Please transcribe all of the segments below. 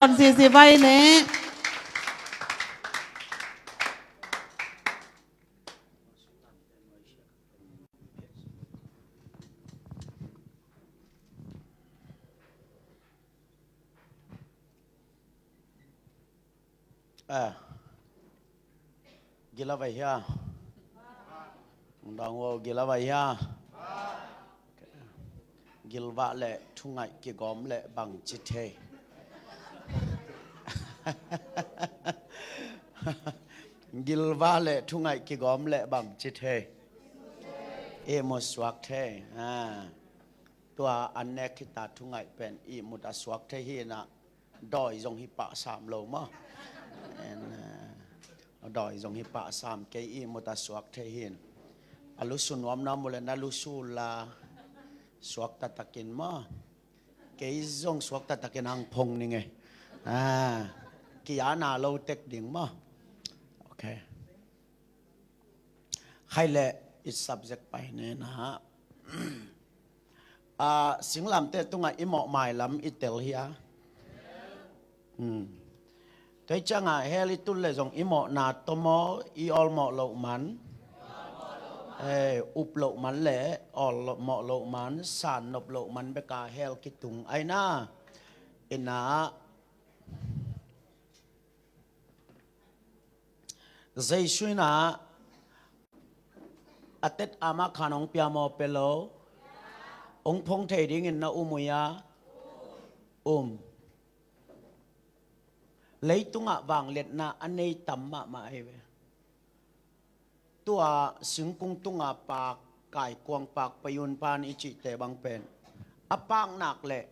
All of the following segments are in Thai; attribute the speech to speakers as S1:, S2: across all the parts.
S1: còn gì vay nè.
S2: Gila vậy ha, đang ngồi gila vậy ha, gilva lệ thu ngại kia gom lệ bằng chít thề, gilva lệ thu ngại kia gom lệ bằng chít thề, một swak thề, tua anh này kita thu ngại pen một swak thề hi na đòi dòng hi pa sam lâu mà, đòi dòng hi pa sam cái một swak thề hin. Alusun wam na mula na lusula swak tatakin mo kay zong swak tatakin hang pong ni ngay kaya na low tech ding mo okay khai lệ is subject pai ne na sing lam te tunga imo mai lam itel hia cái chang heli tul le zong imo na tomo I all mo lo man up lộ mắn lẽ mọ lộ mắn sàn nộp lộ mắn bê cả heo cái tung ai na ina dây suy na atet ama khanong piamo pelo ông phong thầy đi nghìn na umuya lấy tung vàng liệt na anh ấy tắm mà ai về tua sing kung tunga pak kai kuang pak payun pan ichi te bang pen apang nak le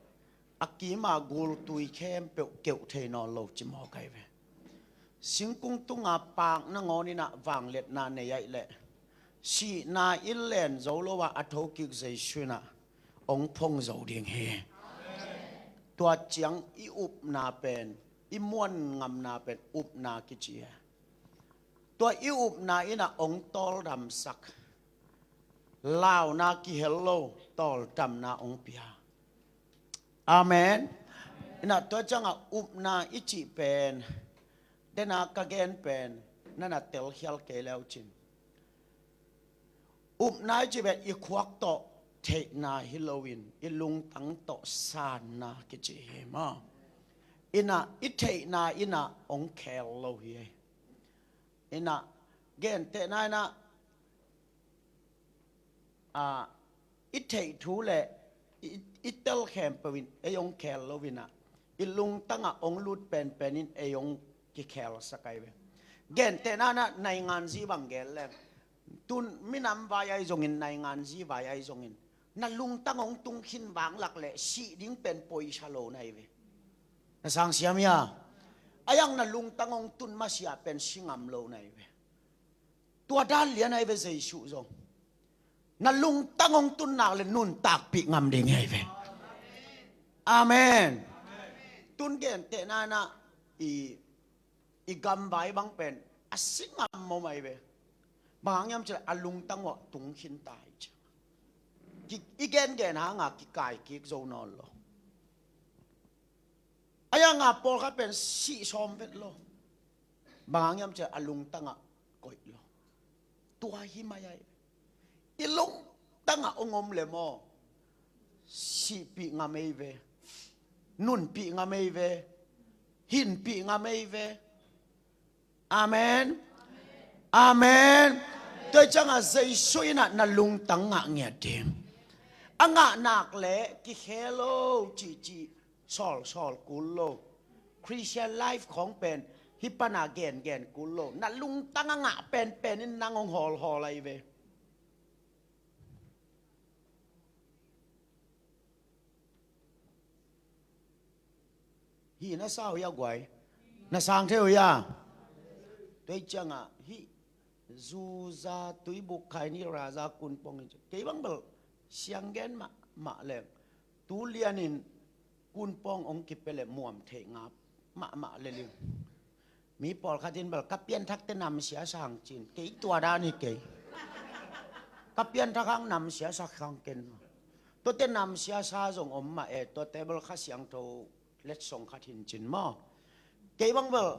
S2: akima gul tui khem pe keu the no lo chimo kai ve sing kung tunga pak na ngoni na wang let na ne yai le si na ilen zo lo wa atho ki zai shuna ong phong zo ding he tua chiang I up na pen I muan ngam na pen up na ki chi tua I up na ina ong tol dam sak lao na ki hello tol dam na ong pia amen ina tua changa up na ichi pen dena kagen pen nana tel hial ke leo chin up na ichi pen I khwak to te na Halloween I lung tang to san na ki chi ma ina I te na ina ong kel lo hi ina gen te na na itei thu le itel khem pawin eyong khel lovina ilung tanga ong lut pen penin eyong ki khel sakai ve gen te na na nai ngan ji bang gel le tun minam vayai zongin nai ngan ji vayai zongin na lung tang ong tung khin wang lak le si ding pen poi shalo nai ve na sang siam ya ayang na lung tang ong tun ma sia pen singam lo nai ve tua đan liền này về dây sụ rồi, na lung tăng ông tuân nào lên nun tạc bị ngầm đi ngay về, amen, tuân kiện tệ na na, I gam bài băng pen, sinh ngầm mồ mày về, bằng nhâm chỉ là lung tăng họ tung hin tài chứ, I gen hả ngà cái cài cái dâu non lo, ai ngà bỏ cái pen si xóm vết lo, bằng nhâm chỉ là lung tăng họ coi lo tua himaya ilung tanga ongom le mo si pi ngamei ve nun pi ngamei ve hin pi ngamei ve amen amen tôi changa dây suy na lung tanga nghe tim anga nak le ki hello chi sol kulo Christian life khong pen hipana gen kulo na lung tanga nga pen in nangong hol ai về hi na sao ya gwai na sang theo ya tôi changa hi zu za tui buk khai ni ra za kun pong ke bang bel siang gen ma le tu lianin kun pong ong kipele muam the ngap ma le liมีปอลคาตินแบบกับเปียนทักเตนำเสียสังจีนเกี่ยตัวด้านนี่เกี่ยกับเปียนทักข้างนำเสียสักข้างเกินตัวเตนำเสียซาจงอมมาตัวเตเบิลข้าเสียงโต let song khat hin chin mo ke bang bel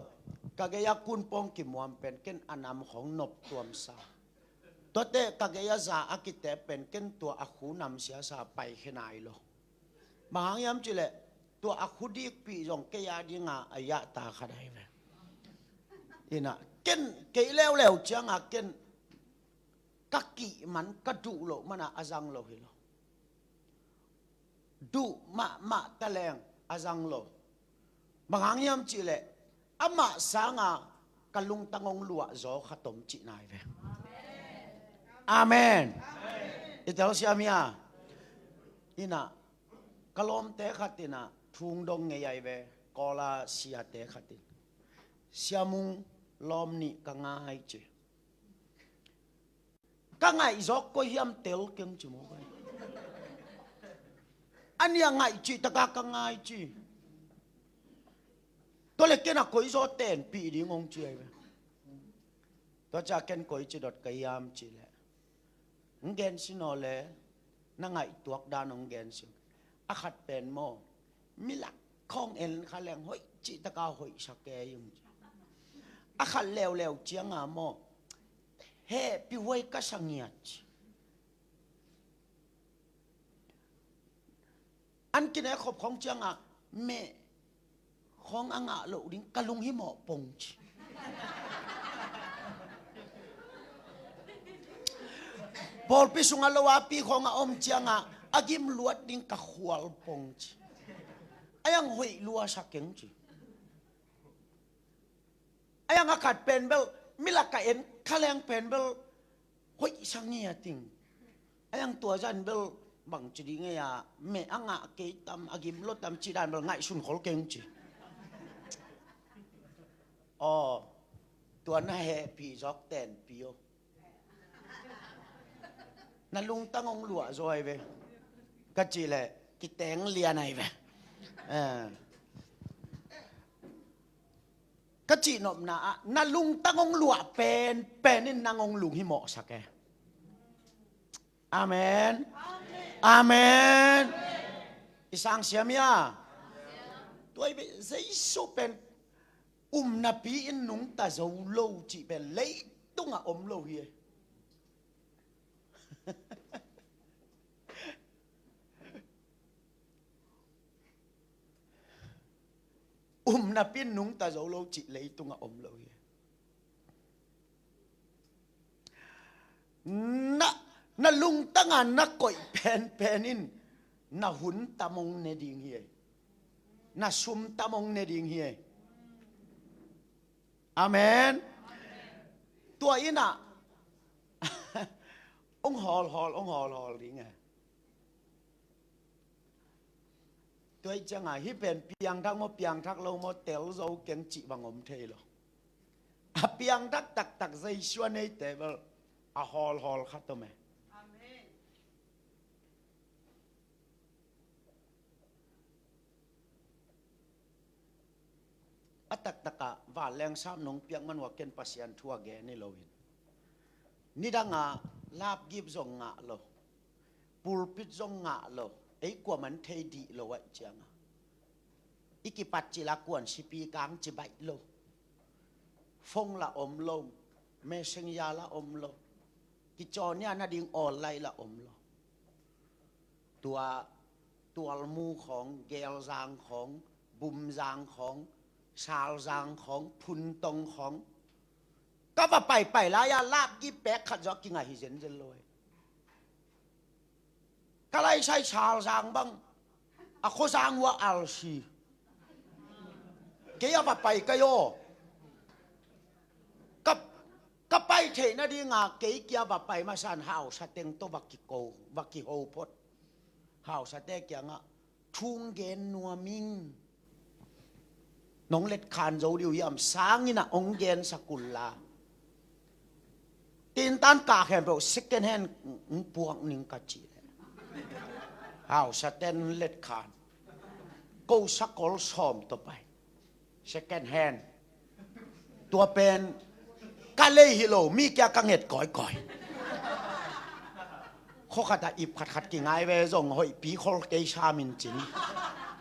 S2: ka ge ya kun pong ki muam pen ken anam khong nop tuam sa to te ka ge ya za akite pen ken tua akhu nam sia sa pai khenai lo mahang yam chile tua akhu dik pi jong ke ya dinga aya ta khadai ve ina ken ke leo leo chang a ken ka ki man ka du lo mana azang lo hi lo du ma ta leng azang lo mahang yam chile ama sanga kalung tangong lua zo khatom chi nai ve amen ital siamia ina kalom te khatina thung dong nge yai ve kola sia te khatin siamung lom ni ka ngai chi ka ngai zok ko hiam tel keng chi mo kai ania ngai chi ta ka ngai chi to le ken a koi zo ten pi di ngong chi ai ve to cha ken koi chi dot kai yam chi le ngen sino le na ngai tuak da nong gen sin a khat pen mo milak khong en kha leng hoi chi ta ka hoi sa ke yung a khat lew lew chiang a mo he pi wei ka sangiat an kin e khop khong chiang a me khong anga lo ding kalung hi mo pong chi Paul pi sunga lawa pi khong a om chianga agim luat ding ka khwal pong chi ayang hoi lua sa keng chi ayang akat pen bel milaka en khaleng pen bel hoi sangia ting ayang tua jan bel bang chi ding ya me anga ke tam agim lo tam chi dan bel ngai sun khol keng chi tua na he pi jok ten pio na lung tangong lua rồi về cái gì là cái tiếng lia này về cái gì nộp na lung tangong lua pen nên nangong lung hi mọ sa ke amen amen isang siam ya tôi bị giấy số pen na pi in nung ta dấu lâu chỉ pen lấy tung lâu hi na pin nung ta dấu lâu chị lấy tung lâu na lung tangan na koi penin na hun tamong ne ding hi na sum tamong ne ding hi amen tua ina ông hol đi nghe tôi chẳng ai hi pen piang thak lâu mo tel dâu keng chị bằng om thê lo a piang thak tak dây xuân ấy thế bơ a hol khát tôm amen a tak à và leng sam nong piang man wa ken pasian thua ge ni lo hin ni da nga lap gib zong nga lo pulpit zong nga lo ấy của mình thay đi lo vậy chẳng à ikipat chỉ là cuốn sipi cang chỉ bạch lo phong là ôm lo messenger là ôm lo cái trò này nó điên online là ôm lo tua muของgel giangของbum giangของsal giangของphun tôngของก็ว่าไปแล้วยาลาบกี่แปะขัดจอกกี่ไงหิเซนเจนเลยก็เลยใช้ชาลจางบ้างอะโคจางว่าอัลชีเกี่ยวกับไปก็โยกับไปเทน่ะดีงาเกี่ยวกับไปมาสันหาวสเต็งตัวบักกิโกบักกิโฮพดหาวสเต็งอย่างอ่ะทุ่งเกนนัวมิงน้องเล็ดคานโจดิวยามสางนี่นะองเกนสกุลลาตีนตันกาแขนเรา second hand พวงนิงกัจจีหาวสเต็งเล็ดคานกูสักกอลซ้อมต่อไป second hand ตัวเป็นกาเลฮิโลมีแกกังเห็ดก่อยเขาขัดอิบขัดกี่ไงเวจงหอยปีคอลเกชามินจิน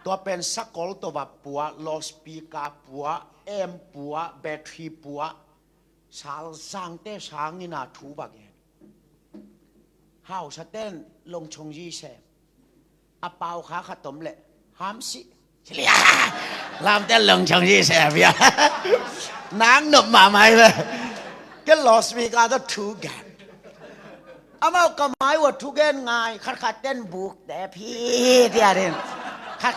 S2: ตัวเป็นสกอลตัวปัวลอสปีกาปัวเอ็มปัวแบตรีปัวสาลสังเตสางอินาทูบักเองเฮาสเต้นลงชงยีเสบอาเปาขาขตมเละหามสิเฉลียลามเต้นลงชงยีเสบเนี่ยนางหนุ่มมาไหมเลยก็ลอสปีกาต้องทูกันอามาก็หมายว่าทูเกนไงขัดเต้นบุกแต่พี่เดียดิน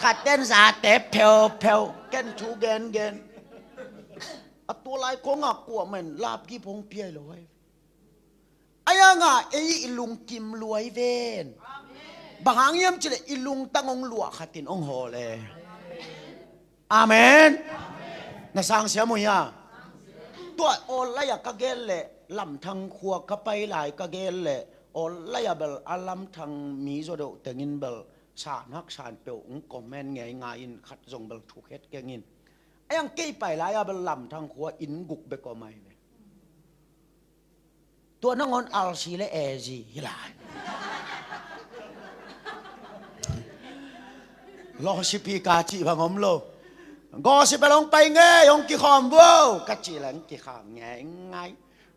S2: ขัดเต้นสาแต่เพลเพลเกนทูเกนเกนตัวลายคงอ่ะกลัวเหม็นลาบกี่พงเปียเลยไอ้ยังอ่ะไอ้ลุงกิมรวยเวนบางอย่างจะเลยอีลุงตั้งองหลวงขัดตินองหอเลยอาเมนในสังเสียมุยอ่ะตัวโอลายกะเกลเลยลำทางขัวกะไปหลายกะเกลเลยโอลายเบลอาลำทางมีโจโดแต่งินเบลสารนักสารเปียวองคอมเมนไงไงอินขัดทรงเบลถูกเฮ็ดแกงินไอ้ยังเกี่ยไปหลายเบลลำทางขัวอินกุกเบก็ไม่เลยตัวน้องอนอัลซีและเอจีฮิลายรอสิพีกาจีพังอมโลก็สิไปลงไปเงยยงกี่ขอมวัวกัจจิหลังกี่ขามไงไง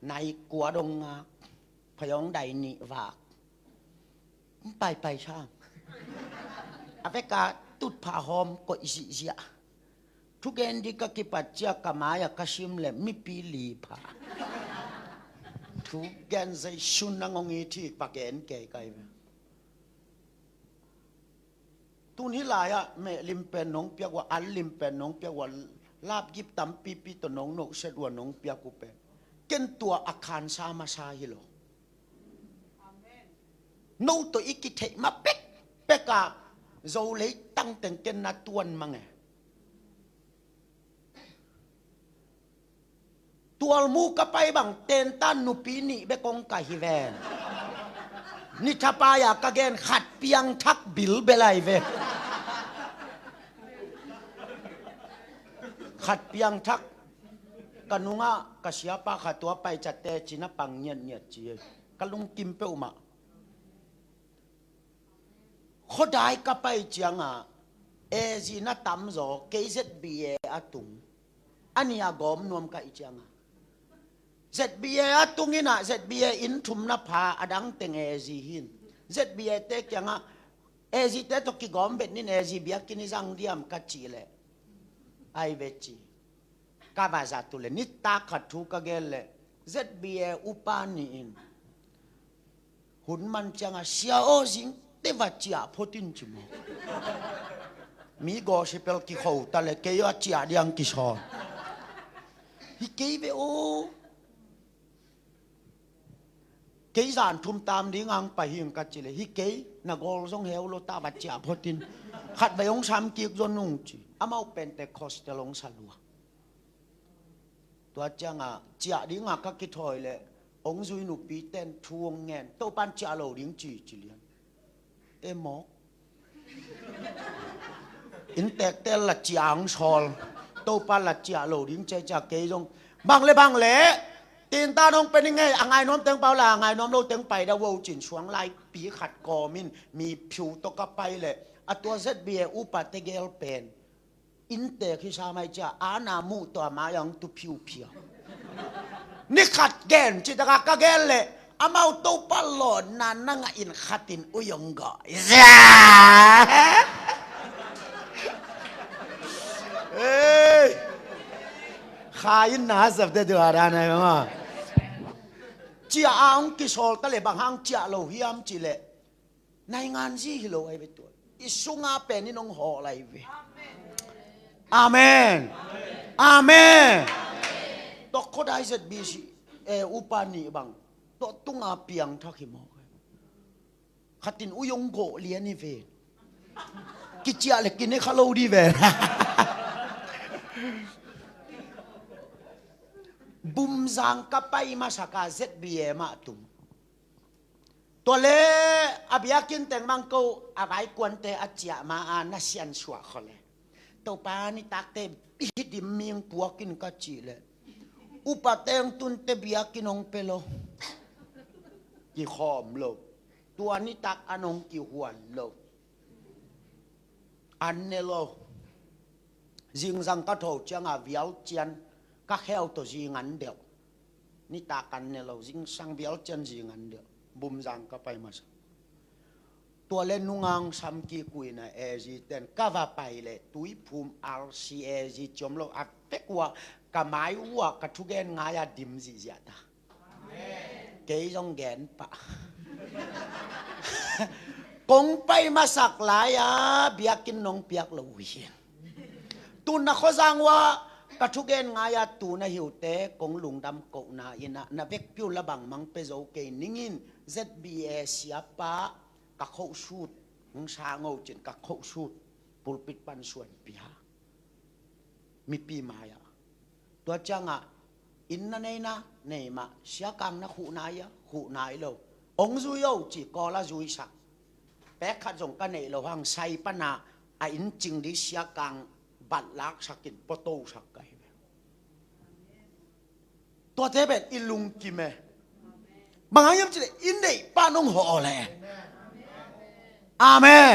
S2: ในกัวดงงาพยองใดนิวากไปช่างอเวกาตุดผาหอมก็อิสิเสียทุกเอ็นดีก็กิปัจเจกมายกชิมเลยมิปีลีผาทุกเอ็นใจชุนนังงีที่ปากเอ็นเก๋ไก่ตุนฮิลายะเมลิมเป็นน้องเปียกว่าอัลลิมเป็นน้องเปียกว่าลาบยิบตำปีตัวน้องนกเสดวนน้องเปียกกูเป็นเกินตัวอาคารสามาชาฮิโลโนตัวอีกิเทมาเป็กเป็กาโจเลยตั้งแต่เกินนัดวนมังไงตัวมูกไปบังเตนตันนุปีนี่เบกงกะฮิเวนนิทปายากะเกนขัดเปียงทักบิลเบลัยเวขัดเปียงทักกันุงะกะเสียปาขัดตัวไปจัดเตจินะปังเงียนเงียจีกะลุงกิมเปอุมาขดายกะไปเจียงอ่ะเอจีนะตำโจเกยเซตบีเออะตุงอันนี้อะกอมนวมกะอีเจียงอ่ะเซตบีเออะตุงนี่นะเซตบีเออินทุมนะพาอดังเตงเอจีหินเซตบีเอเตกยังอ่ะเอจีเตตกิกอมเบ็ดนี่เอจีบียกินิจังเดียมกัจจิเลยไอเวจีกาบาซาตุเลนิตาขัดทุกเกลเลยเซตบีเออุปานีอินหุ่นมันจังอ่ะเสียโอจิงเตวัจจิอาพอตินจิโมมีกอสิเปลกิเขาตะเลเกยอจิอาเดียงกิชอฮิเกยเวโอเกยสานทุมตามดิ้งอังไปหิงกัจจิเลยฮิเกยนักอลซงเฮลโลตาบัจจิอาพอตินขัดไปองสามกิกจนนุ่งจีอามาเป็นแต่คอสเตลงสัลัวตัวจังอ่ะจิอาดิ้งอ่ะก็กิถอยเลยองซุยนุปีเต้นทวงเงินโตปันจิอาโลดิ้งจีจิเลียนเอหมออินเตกเตลละจีอังชอลโตปันละจีอาโลดิ้งใจจากเกยจงบางเลยตีนตาน้องเป็นยังไงอ่างไงน้อมเต็งเปล่าล่ะอ่างไงน้อมโลเต็งไปดาวจินช่วงไล่ปีขัดกอมินมีผิวตกไปเลยอัตัวเซตเบียอุปัตเกลเป็นอินเตกที่ชาไม่จ้าอานามูตัวมายังตุผิวเพียวนี่ขัดแกนจิตกะกะแกนเลยอามาตุปัลลอนนันนั่งอินขัดินอุยงกอเอ้ยข้ายินน่าสับเดือดอะไรนะมั้งเจ้าอังกิโซลตะเลบางฮังเจ้าโลหิมจิเลในงานซี่ฮิโลไอเวตัวอิสุงาเป็นนี่น้องหออะไรเวอาเมนอาเมนตกคนได้เสร็จบีสิอุปานีบังตกตุงอาเปียงทักหิมอขัดินอุยงโกเลียนี่เวกิจยาเล็กกินให้เขาโลดีเวบุมซังกับไปมาสักาเซตบีเอมาตุมตัวเล่อาบิยากินแต่งมังกูอาไปกวนเตอาเจียมาอานาเซียนชัวเขาเลยตัวปานี่ตักเตบิดิมมิงปัวกินกัจจิเลยอุปเตงตุนเตบิยากินองเปโลกี่ขอมโลตัวนี้ตักอนงกี่หวนโล anh nè lo riêng rằng các thổ chẳng à véo chân các heo tổ gì ngắn đều ni ta cần nè lo riêng sang véo chân gì ngắn đều bùm rằng các bay màตัวเล่นนุ่งซ้ำกี่กุยนะเอจีเต้นก็ว่าไปเลยตุยภูมิอาร์ซีเอจีจมโลอัดเป็กว่ากะไม้วัวกะทุกแกนงายาดิมสิเสียตาเกยจงแกนปะกงไปมาสักหลายอ่ะเบียกินนงเปียกละวินตุนนะเขาสั่งว่ากะทุกแกนงายาตูนะหิวเตะกงลุงดำกกนาอินะนะเวกพิวละบังมังเปโซเกนิงิน ZBA เสียปะกักเข้าสูดมึงชาเงาจินกักเข้าสูดปุลปิดปันส่วนปีหามีปีมาอ่ะตัวจังอ่ะอินนั่นเองนะเนี่ยมาเสียกังนะขู่นายอ่ะขู่นายเราองค์จุยเอาจีกอละจุยสักแปะขัดส่งกันเนี่ยเราหังใส่ปนาอินจริงดิเสียกังบัดลักสักกินปโตสักไก่ตัวเทเป็นอิลุงกิเมบางอย่างจะอินเดย์ป้านงห่อเลยอาเมน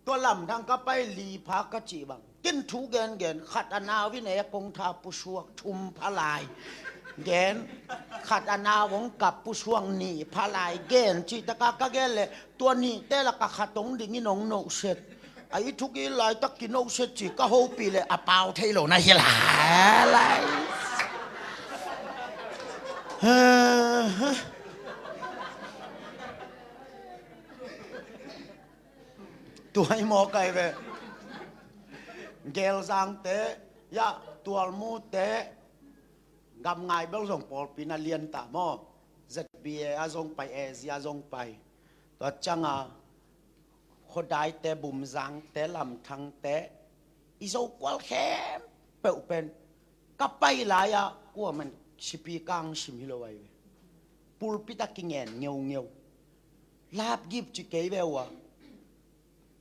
S2: ตัวลำทางก็ไปลีพากะจีบังกินถูเกนขัดอนาวินัยกงทาปุชวกทุมพลายเกนขัดอนาหวงกับปุชวงหนีพลายเกนจิตกะกะเกนเลยตัวนี้แต่ละกะขัดตรงดิ่งนงโนเสร็จไอ้ทุกอีหลายตะกินโนเสร็จจีก็โฮปีเลยอาเปาเทโลนะเฮลาอะไรตัวไอ้หมอไก่เวเกลซังเตะยะตัวมูเตะกำไงเบลส่งปอลปีนาเลียนตามอZBAอาส่งไปเอเซียส่งไปตัวจังอ่ะคนได้เตะบุ่มซังเตะลำทังเตะอีโซกวลแคมเปิดเป็นกับไปหลายอ่ะกลัวมันชิปีกังชิมิโลไว้ปูลปิตากิเงินเงียวลาบยิบจิเกยเววะ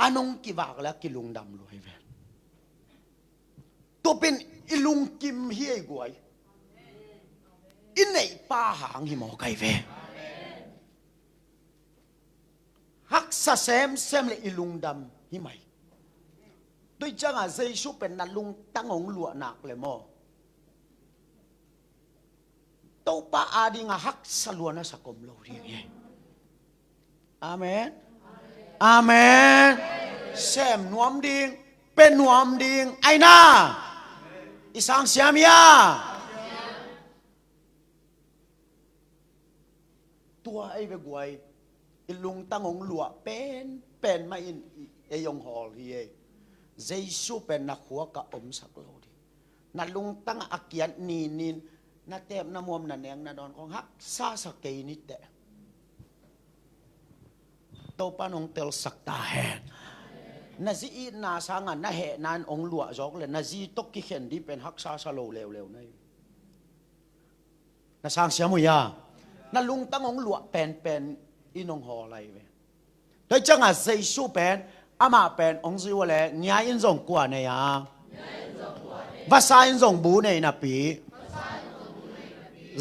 S2: อันนงกิวากแล้วกิลุงดำรวยเวตัวเป็นอิลุงกิมเฮียกวยอินในป่าหางหิมอไกเวฮักษาเซมเลยอิลุงดำหิไหมด้วยจังอาเซชุเป็นนันลุงตั้งองหลวงหนักเลยมอตัวป้าอาดิงฮักษาลวนะสักกมโลดีเองอาเมนอาเมนเซมนวมดิงเป็นนวมดิงไอ้น่าอิสังเสียมียตัวไอ้เบกวยอิลุงตั้งองหลวเป็นมาอินเอยงฮอลเฮียเจสุเป็นนักหัวกะอมสักโลดีนัดลุงตั้งอาเกียนนินนัดเต็มน้ำมวมนัดแนงนัดดอนของฮักซาสเกนิดเดตัวปานองเตลสักตาแหนนาจีนาสังนาเหนันองหลวจอกเลยนาจีตกกิเข็นดีเป็นฮักซาสโลเร็วๆนี่นาสังเสียมุยานาลุงตั้งองหลวเป็นอินองหออะไรเว้ยโดยจังอาเซซูเป็นอามาเป็นองซิวเลยเนียอินซงกว่าเนี่ยภาษาอินซงบูเนี่ยนะปี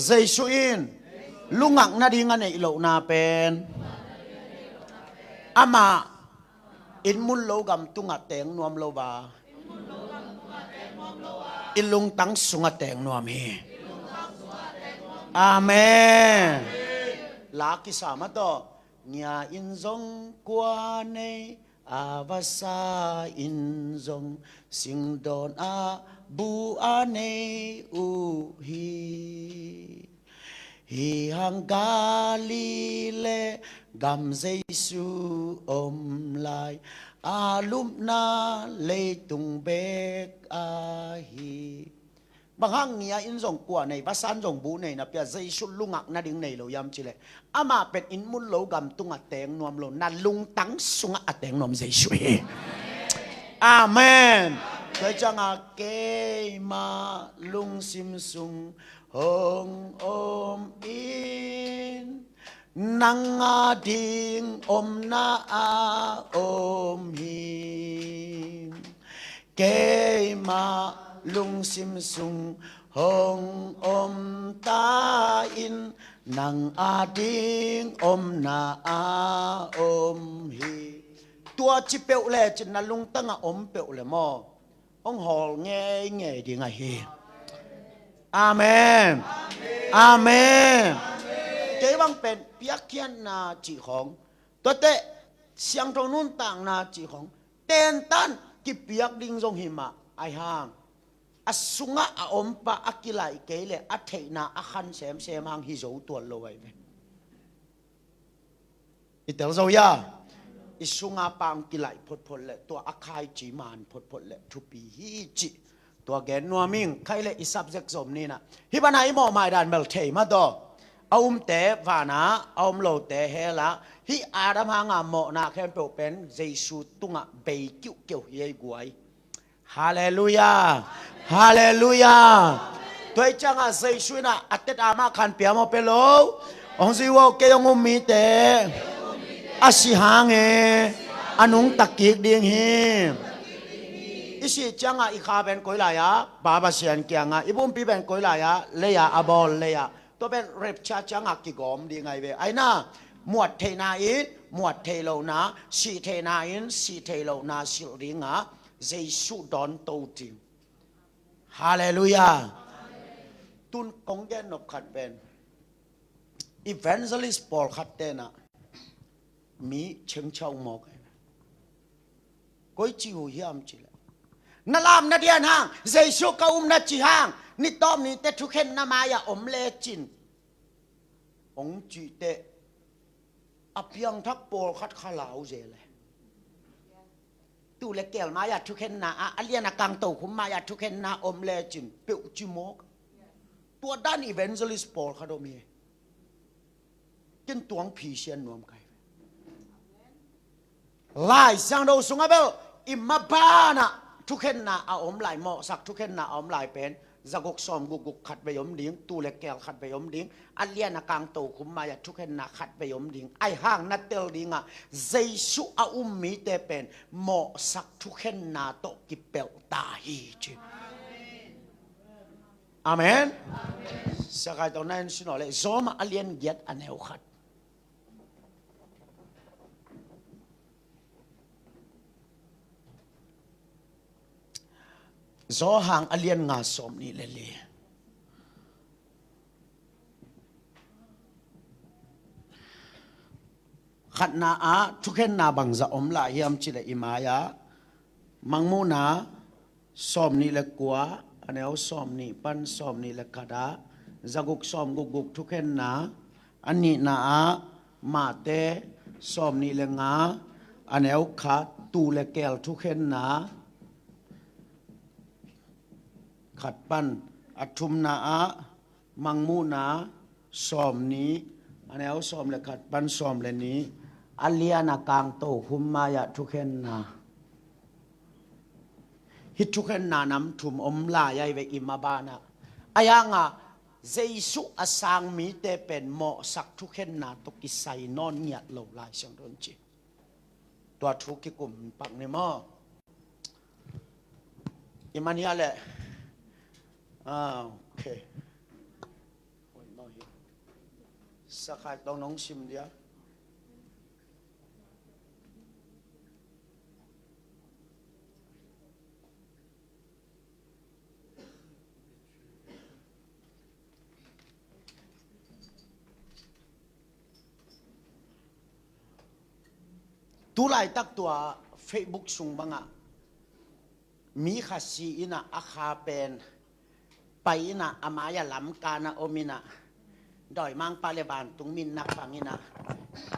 S2: เซซูอินลุงอักนาดีงันเนี่ยอิโลนาเป็นอามาอินมุลโลกัมตุงะแตงนวมโลบาอิลุงตังสุงะแตงนวมเฮอาเมนลากิสามาโตเนียอินซงกว่าเนอาวาซาอินซงสิงดอนอาบูอาเนอูฮีฮีฮังกาลีเลกัมเจสุอมลายอาลุมนาเลตุงเบกอาฮีบางครั้งเนี่ยอินส่งกว่าในภาษาส่งบูในนะเปียเจสุลุงักนาดิ่งในเรายำจิเลอามาเป็นอินมุลโลกัมตุงอัดแตงนวมโลนัลุงตั้งสุงอัดแตงนวมเจสุอาเมนโดยจังอาเกมาลุงซิมซุงฮงอมอินนังอาดิงอมนาอาอมหินเกมาลุงซิมซุงฮงอมตาอินนังอาดิงอมนาอาอมหิน ตัวจิเปลเล่จินลุงตั้งอมเปลเล่มอองหอลเง่เง่ดีไงเฮอาเมนอาเมนเจ้าบังเป็นเปียกเขียนนาจีของตัวเตะเสียงตรงนู้นต่างนาจีของเต้นตันกิเปียกดิ่งทรงหิมะไอห่างอสุงะอมปะอักิไลเกเลอัเทนาอัขันเสมเสมหางฮิโซตัวลอยไปอิตาลียาอิสุงะปังกิไลพดพดเลยตัวอัคายจีมานพดพดเลยทุปีฮิจิตัวแกนัวมิงใครเลยอิสับเซกสมนี่นะฮิบันไอหมอมาดันเมลเทมาดอเอาเตะวานาเอาโลเตะเฮละฮิอาดัมหางาหมอนาแคมเปเป็นเจสุตุงะเบกิวเกี่ยวเฮกวยฮาเลลูยาฮาเลลูยาตัวจังอาเจสุนะอัตเตอามาคันเปียมาเปโลองซิวเกยงุมีเตอาศิหางเออนุงตะกิกเดียงเฮอิสิจังอีขาเป็นกุยลายะบาบาเสียนเกียงอีบุมปีเป็นกุยลายะเลยะอบอลเลยะตัวเป็นเรปชาจังกิกอมดีไงเวไอน่าหมวดเทนาอินหมวดเทโลนาสีเทนาอินสีเทโลนาสิริงะเจสุดอนโตติมฮาเลลูยาตุนกงแกนนกขัดเป็นอีเวนเจลิสปอลขัดเตนะมีเชิงเช่าหมอกก้อยจิวเยี่ยมจิเลนลามนาเดียนห้างเจสุกอุมนาจิห้างนี่ต้อมนี่เตทุกเห็นนามายาอมเลจินองจีเตอภิยังทักโปลคัดข้าเหลาเจเลยตูเลเกลมายาทุกเห็นนาอัลเลียนากังโตคุมมายาทุกเห็นนาอมเลจินเปียวจิโมกตัวด้านอีเวนเจลิสปอลคาโดมีกินตัวงผีเชียนนวมไก่ไล่สังโดสุงอาเบลอิมมาบานะทุกเห็นนาอาอมไหลหมอสักทุกเห็นนาอมไหลเป็นจะกกซอมกุกขัดไปยมดิ้งตูเลเกลขัดไปยมดิ้งอันเลียนกังโตคุมมายาทุกเห็นนาขัดไปยมดิ้งไอห้างนัดเตลดิ้งอ่ะเจสุอาอุมมีเตเป็นหมอสักทุกเห็นนาโตกิเปลตาฮีจิอาเมนสักตอนนั้นสินอเลยซอมอันเลียนเกียรติอันเอวขัดโซหางอเลียนงาสมนี่เลยขัดนาอาทุกเห็นนาบังจะอมลายมจิเลอิมายามังมูนาสมนี่เลยกัวอันเอวสมนี่ปันสมนี่เลยกระดาจะกุกสมกุกทุกเห็นนาอันนี้นาอามาเตสมนี่เลยงาอันเอวขาตูเลยแกลทุกเห็นนาขัดปั้นอัทุมนาอะมังมูนาสอมนี้อันนี้เอาสอมเลยขัดปั้นสอมเลยนี้อัลเลียนากางโตคุมมายะทุกเห็นนาฮิตทุกเห็นนานำทุมอมลายเวอิมาบานะอายังอ่ะเจสุอาสังมีเตเป็นหมอสักทุกเห็นนาตกิไซนอนเงียดเหลาลายเสียงดนจีตัวทุกข์กลุ่มปักในหม้ออิมันยาแหละโอเคสักครั้งต้องน้องชิมเดียวตัวไล่ตักตัวเฟซบุ๊กส่งบ้างอ่ะมีขัดสีอินะอาคาเป็นไปนะอามายาลำกานะโอมินะดอยมังปาเลบานตุงมินนักฟังอินะ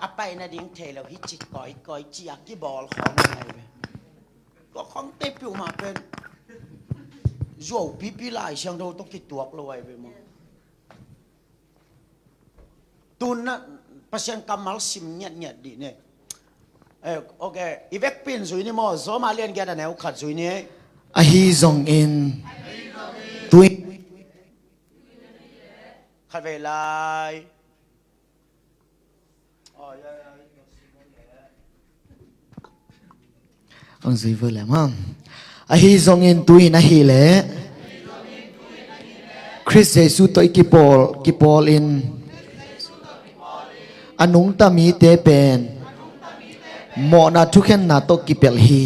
S2: อาไปนะดิ้งเทแล้วฮิจิก่อยจีอักกี้บอลของอะไรไปก็ของเตปิวมาเป็นโย่ปีไล่เชียงโดต้องกิดตัวกลอยไปมั้งตุนนะเปอร์เซ็นต์กำมัลซิมเงียดดีเนี่ยโอเคอีเวกปินสุยนี่มั้งโซมาเลียนแกนะเนี่ยขัดสุยนี่
S1: อะฮีซงอินตุย
S2: ขัดเวลา
S1: อังซีเวลามั้งอะฮีซงอินตุยนะฮีเล่คริสเยซูตัวกิปอลอินอนุงตามีเตเป็น โมนาทุกเห็นนาโตกิเปลฮี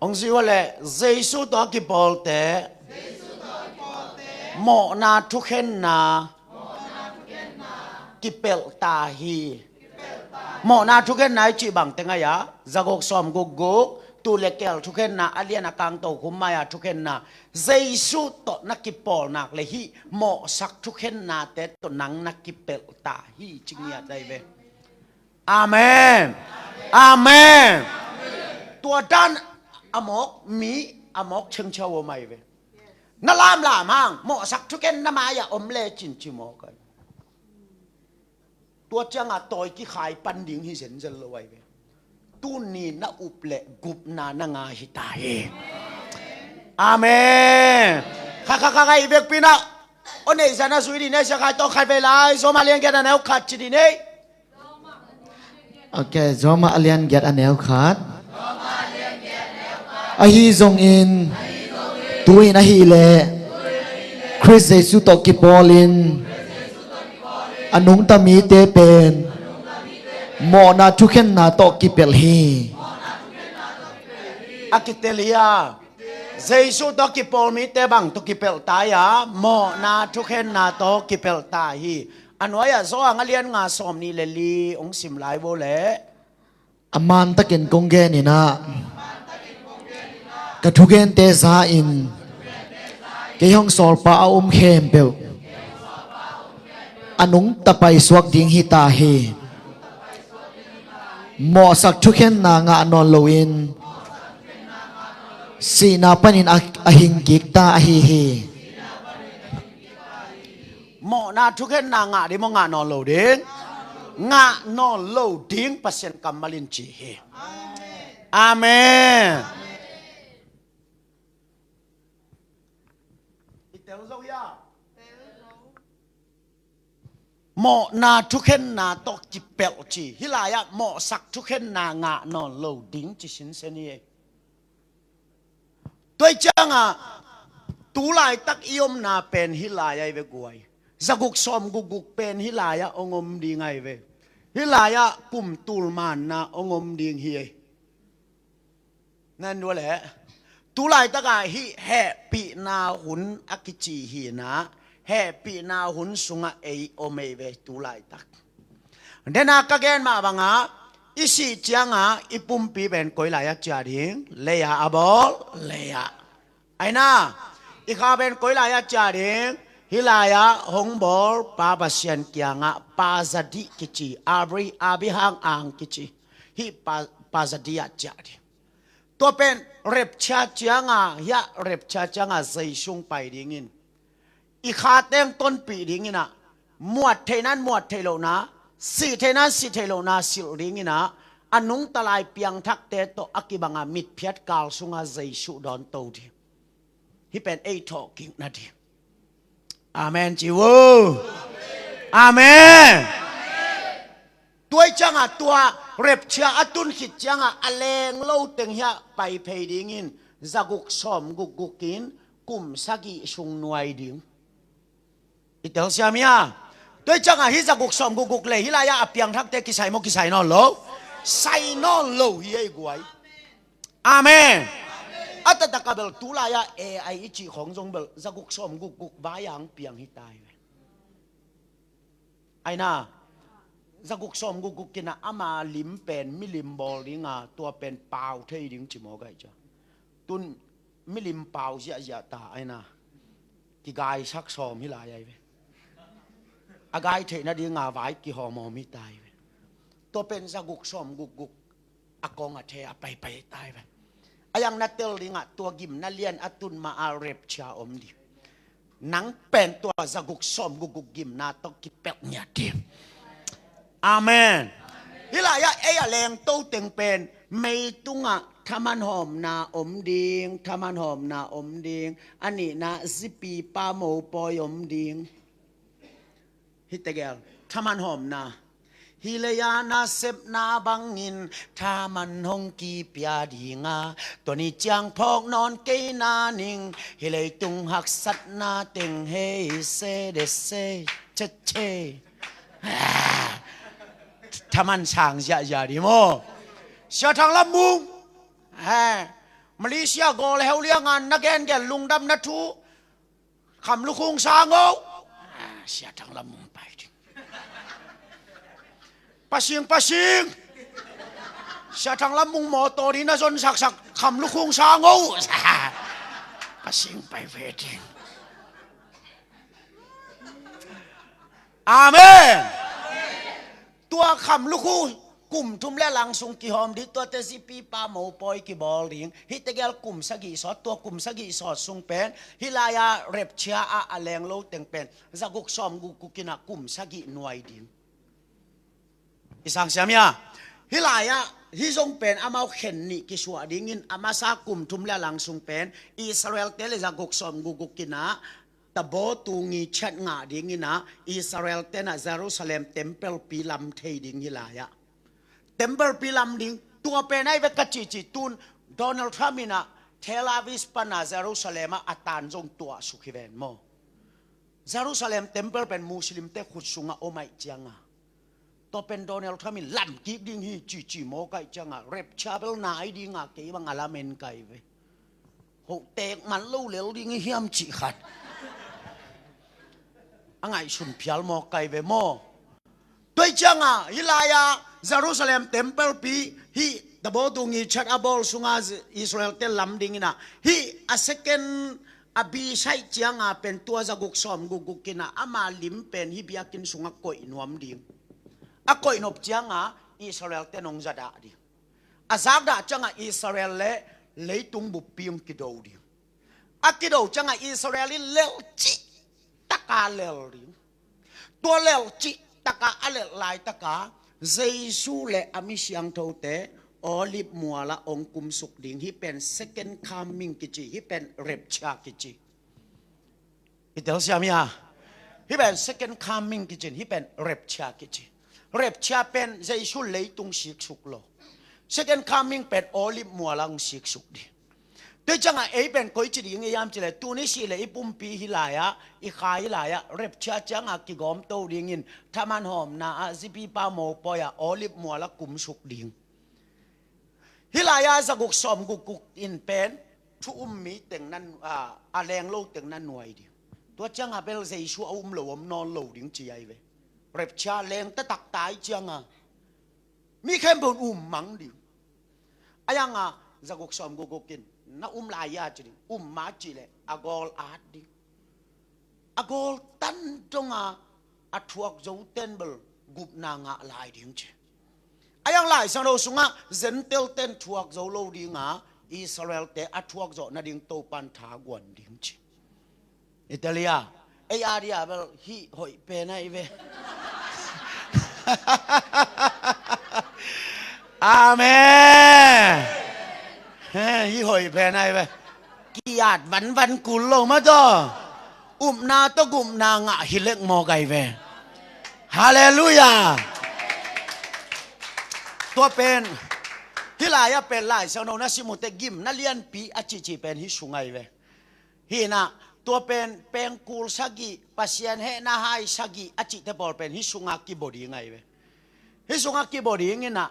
S2: องค์สิว่าแหละเยซูตัวกิบอลแต่โมนาทุกเห็นนากิเปลตาฮีโมนาทุกเห็นนาจีบังเตงายะจะกสอมกุกกุกตูเล็กเกลทุกเห็นนาอเลียนกังโตคุมายาทุกเห็นนาเยซูตัวนักกิปอลนักเลยฮีโมสักทุกเห็นนาแต่ตัวนังนักกิเปลตาฮีจริงเนี่ยได้เวอาเมนอาเมนตัวด้านอมกมีอมกเชิงเชาวไม่เวนั่นลามห้างโมสักทุกเห็นน้ำมายาอมเล่จินจิโมกันตัวจังอ่ะต่อยกี่ขายปันดิ่งฮิเซนจะรวยเวตุนี่น่าอุปเล่กุบนานงาฮิตายอาเมนข้าไอ้เบกปีน่ะโอ้เนี่ยฉันน่ะสุยดีเนี่ยฉันขายต้องขายไปไล่โซมาเลียนแกนั่นเอาขัดจีดีเนี่ย
S1: โอเคจอมาเลียนเกียรติอันแนวขาดอาฮีซงอินตุยนะฮีเลคริสเยซูตอกิปอลินอนุงตามีเตเป็นโมนาทุกเห็นนาโตกิเปลฮี
S2: อากิเตเลียเยซูตอกิปอลมีเตบังตอกิเปลตายาโมนาทุกเห็นนาโตกิเปลตาฮีอันว่าอย่าโซ่งเลียนงาสอมนี่เลลีองสิมไลโวเล่
S1: อามันตะเกินกงเกนี่นะกระทุกเห็นเตซาอินเกยองสอลปาอุมเข้มเปลอนุงตะไปสวกดิ่งฮิตาฮีหมอสักทุกเห็นนางานอนโลอินสีนาปนินอหิงกิกตาอหิฮี
S2: โมนาทุกเห็นนางะดิโมงะนอนโลดิงงะนอนโลดิงเปอร์เซ็นต์กัมมาลินจีเฮอาเมนอิเตลโซยาโมนาทุกเห็นนาตกจิเปลจีฮิลายะโมสักทุกเห็นนางะนอนโลดิงจิสินเซนีตัวจังอ่ะตูไลตักอิยมนาเป็นฮิลายะเวกวยจะกุกสอมกุกเป็นฮิลายะองมดีไงเวฮิลายะกุมตูลมานนาองมดีเฮียนั่นด้วยแหละตูไลตักฮิแฮปีนาหุนอักิจีฮีนะแฮปีนาหุนสุงะเอโอเมเวตูไลตักเดนากะเกนมาบังอ่ะอิสิจังอ่ะอิปุ่มปีเป็นกอยลายะจาดิงเลยะอบอลเลยะไอ้น่าอีกาเป็นกอยลายะจาดิงฮิลายะหงบอลปาบาเซียนเกียงะปาซาดิกิจิอาบิฮังอังกิจิฮิปาซาดิยะจาดิตัวเป็นเร็บชาจังะยะเร็บชาจังะใจชุงไปดิ่งินอีขาเต็งต้นปีดิ่งินะหมวดเทนั้นหมวดเทโลนะสิเทนั้นสิเทโลนะสิดิ่งินะอันนุงตะลายเปียงทักเตโตอากิบังะมิดเพียดกาลสุงะใจชุดอนโตดิฮิเป็นเอทอกิงนาดิอาเมนจิวอาเมนตัวจังอ่ะตัวเร็บเชียอตุนขิดจังอ่ะอเลงเล่าเต็งเฮียไปเพยดิ่งินจะกุกสอมกุกกินกุมสักิชุงนวยดิ่งอิเตลเซียมีอ่ะตัวจังอ่ะฮิจะกุกสอมกุกเลยฮิลายะอเปียงทักเตกิไซโมกิไซนอนโลไซนอนโลเฮียกวยอาเมนอัตตะกะเบลตุลายะเอไออิจิของจงเบลจะกุกสอมกุกบายังเปียงฮิตายไอ้น่าจะกุกสอมกุกกินอามาลิมเป็นมิลิมบอลดิงอ่ะตัวเป็นเปล่าเทียดิงจิโมกไอจ้ะตุนมิลิมเปล่าเสียตาไอ้น่ากิกายชักสอมฮิลายะอากายเทนดิงอ่ะไว้กิหอมอมิตายตัวเป็นจะกุกสอมกุกอากงอ่ะเทอไปตายไปอายังนัดเตลดิงอ่ะตัวกิมนัดเลียนอตุนมาอาเรบชาอมดินังเป็นตัวจะกุกสอมกุกกิมนาตอกิเปกเนี่ยดิอาเมนฮิลายะเอยแรงโตเต็งเป็นไม่ตุงอ่ะทามันหอมนาอมดิงทามันหอมนาอมดิงอันนี้นะสิปีปาโมปอยอมดิงฮิตเตเกลทามันหอมนาฮิเลยานาเซบนาบังอินทามันหงกีเปียดีงาตัวนี้จังพอกนอนเกนานิงฮิเลยตุงหักสัตนาเต็งเฮเซเดเซ เชถ้ามันช่างอย่าดิโมเสียทางละมุงมาเลเซียโกเลวเลี้ยงานนักแกนลุงดำนัทูคำลูกคงสางเอาเสียทางละมุงไปดิปัสยิงเสียทางละมุงหมอโตดีนะจนสักคำลูกคงสางเอาปัสยิงไปเวทีอาเมนตัวคำลูกคู่กลุ่มทุ่มและหลังสุงกิหอมดิตัวเตสิปีปาหมูปอยกิบอลลิงฮิตเกลกลุ่มสกิสอดตัวกลุ่มสกิสอดสุงเป็นฮิลายาเร็บเชียอาแรงโลเต็งเป็นจะกุกซอมกุกินะกลุ่มสกิหน่วยดิงอิสังเสียมียฮิลายาฮิจงเป็นอามาเข็นนิกิชัวดิงินอามาซากลุ่มทุ่มและหลังสุงเป็นอิสราเอลเตเลจะกุกซอมกุกินะตะโบตูงีเช็ดงาดิงินะอิสราเอลเตนะเยรูซาเล็มเต็มเปิลปีลัมเทดิงฮิลายาเต็มเปิลปีลัมดิงตัวเป็นไอ้เวกจิตุนโดนัลด์ทรัมป์นะเทลอาวิสปนาเยรูซาเล็มอัตานจงตัวสุขิเวนโมเยรูซาเล็มเต็มเปิลเป็นมุสลิมเตขุดสุงะโอไม่จังอ่ะตัวเป็นโดนัลด์ทรัมป์ลั่นกิกดิงฮีจิโมไกจังอ่ะเร็บชาเบลนาไอดิงอ่ะเกี่ยบังอาลาเมนไกเวโหเตกมันลู่เหลวดิงฮียมจิขัดอังไงชุนพิลโมไกเวโมด้วยจังอ่ะฮิลายาเยรูซาเล็มเต็มเปิลปีฮีตะโบตุงีชัดอาบอลสุงาอิสราเอลเตลลัมดิงนะฮีอาเซเกนอาบีใช้จังอ่ะเป็นตัวจะกุกซอมกุกกินะอามาลิมเป็นฮิบิอากินสุงะกอยนวมดิงอากอยนบจังอ่ะอิสราเอลเตนงจัดาดิอาซากดาจังอ่ะอิสราเอลเล่เลยตุงบุปีมกิโดดิอากิโดจังอ่ะอิสราเอลเลวจิตะกาเลวดิตัวเลวจิตะกาอะไรลายตะกาเจสูเลอามิชิอังโตเตออลิฟมัวละองคุมสุกดิ่งที่เป็น second coming กิจิที่เป็นเร็บชากิจิอิตาลีใช่ไหมอ่ะที่เป็น second coming กิจิที่เป็นเร็บชากิจิเร็บชาเป็นเจสูเลยตุงสิกสุกโล second coming เป็นออลิฟมัวละองสิกสุกดิด้วยจังไอ้เป็นก้อยจีดิ่งยามจีเลยตัวนี้สิเลยปุ่มปีฮิลายะอีขายฮิลายะเร็บชาจังกิกอมโตดิ่งินถ้ามันหอมนะสิปีปาโมปอยออลิฟมัวละกุมสุกดิ่งฮิลายาจะกุกสอมกุกอินเป็นทุมมีเต็งนั้นแรงโลเต็งนั้นหน่วยดิตัวจังเป็นเจชัวโลนอนโลดิ่งจีไอเวเร็บชาแรงตะตักตายจังมีแค่เป็นมังดิอายังจะกุกสอมกุกกินน่าลายาจีมาจีเลยอากอลอาดดิอากอลตันจงทวกโจเทนเบลกุบนางลายดิ่งจีอายังหลายสังเราสุงะเซนเตลเตนทวกโจโลดิงอิสราเอลเตอทวกโจนาดิงโตปันทากวนดิงจีอิตาลีไออาริอาเบลฮีหอยเป็นไอเวอาเมนฮีหอยเป็นไอเวกิยาดวันกุลโลมาต่อนาตกุมนางฮิเล็กโมไกเวฮาเลลูยาตัวเป็นฮิลายาเป็นลายสนนัสิมุเตกิมนัเลียนปีอจิเป็นฮิสุงไงเวฮีนะตัวเป็นกูลสกิปัสยันเฮนาไฮสกิอจิเตบอลเป็นฮิสุงากิบดีไงเวฮิสุงากิบดีงี้นะ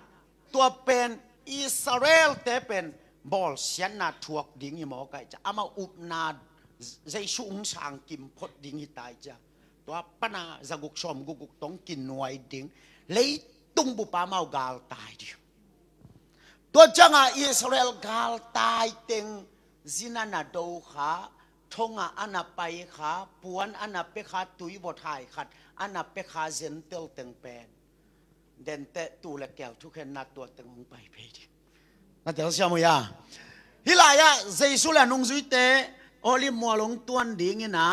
S2: ตัวเป็นอิสราเอลเตเป็นบอลเสียนนาทวกดิ่งหิมอไกจะอามาอุบนาใจสุงสางกิมพดดิ่งหิตายจ้ะตัวปนาจะกุกชมกุกต้องกินหน่วยดิ่งเลยตุงบุปผาเมากาลตายดิตัวจังอิสราเอลกาลตายเต็งจินานาดูขาทงอันนับไปขาปวนอันนับไปขาตุยบทายขัดอันนับไปขาเซนเตลเต็งเป็นเดนเตตูเล็กแก้วทุกคนนัดตัวเต็งไปเพดินั่นเดี๋ยวเชื่อมั้ยฮิลายะเจสุลานุงจุยเตอลิมัวลงตัวดิ่งนะ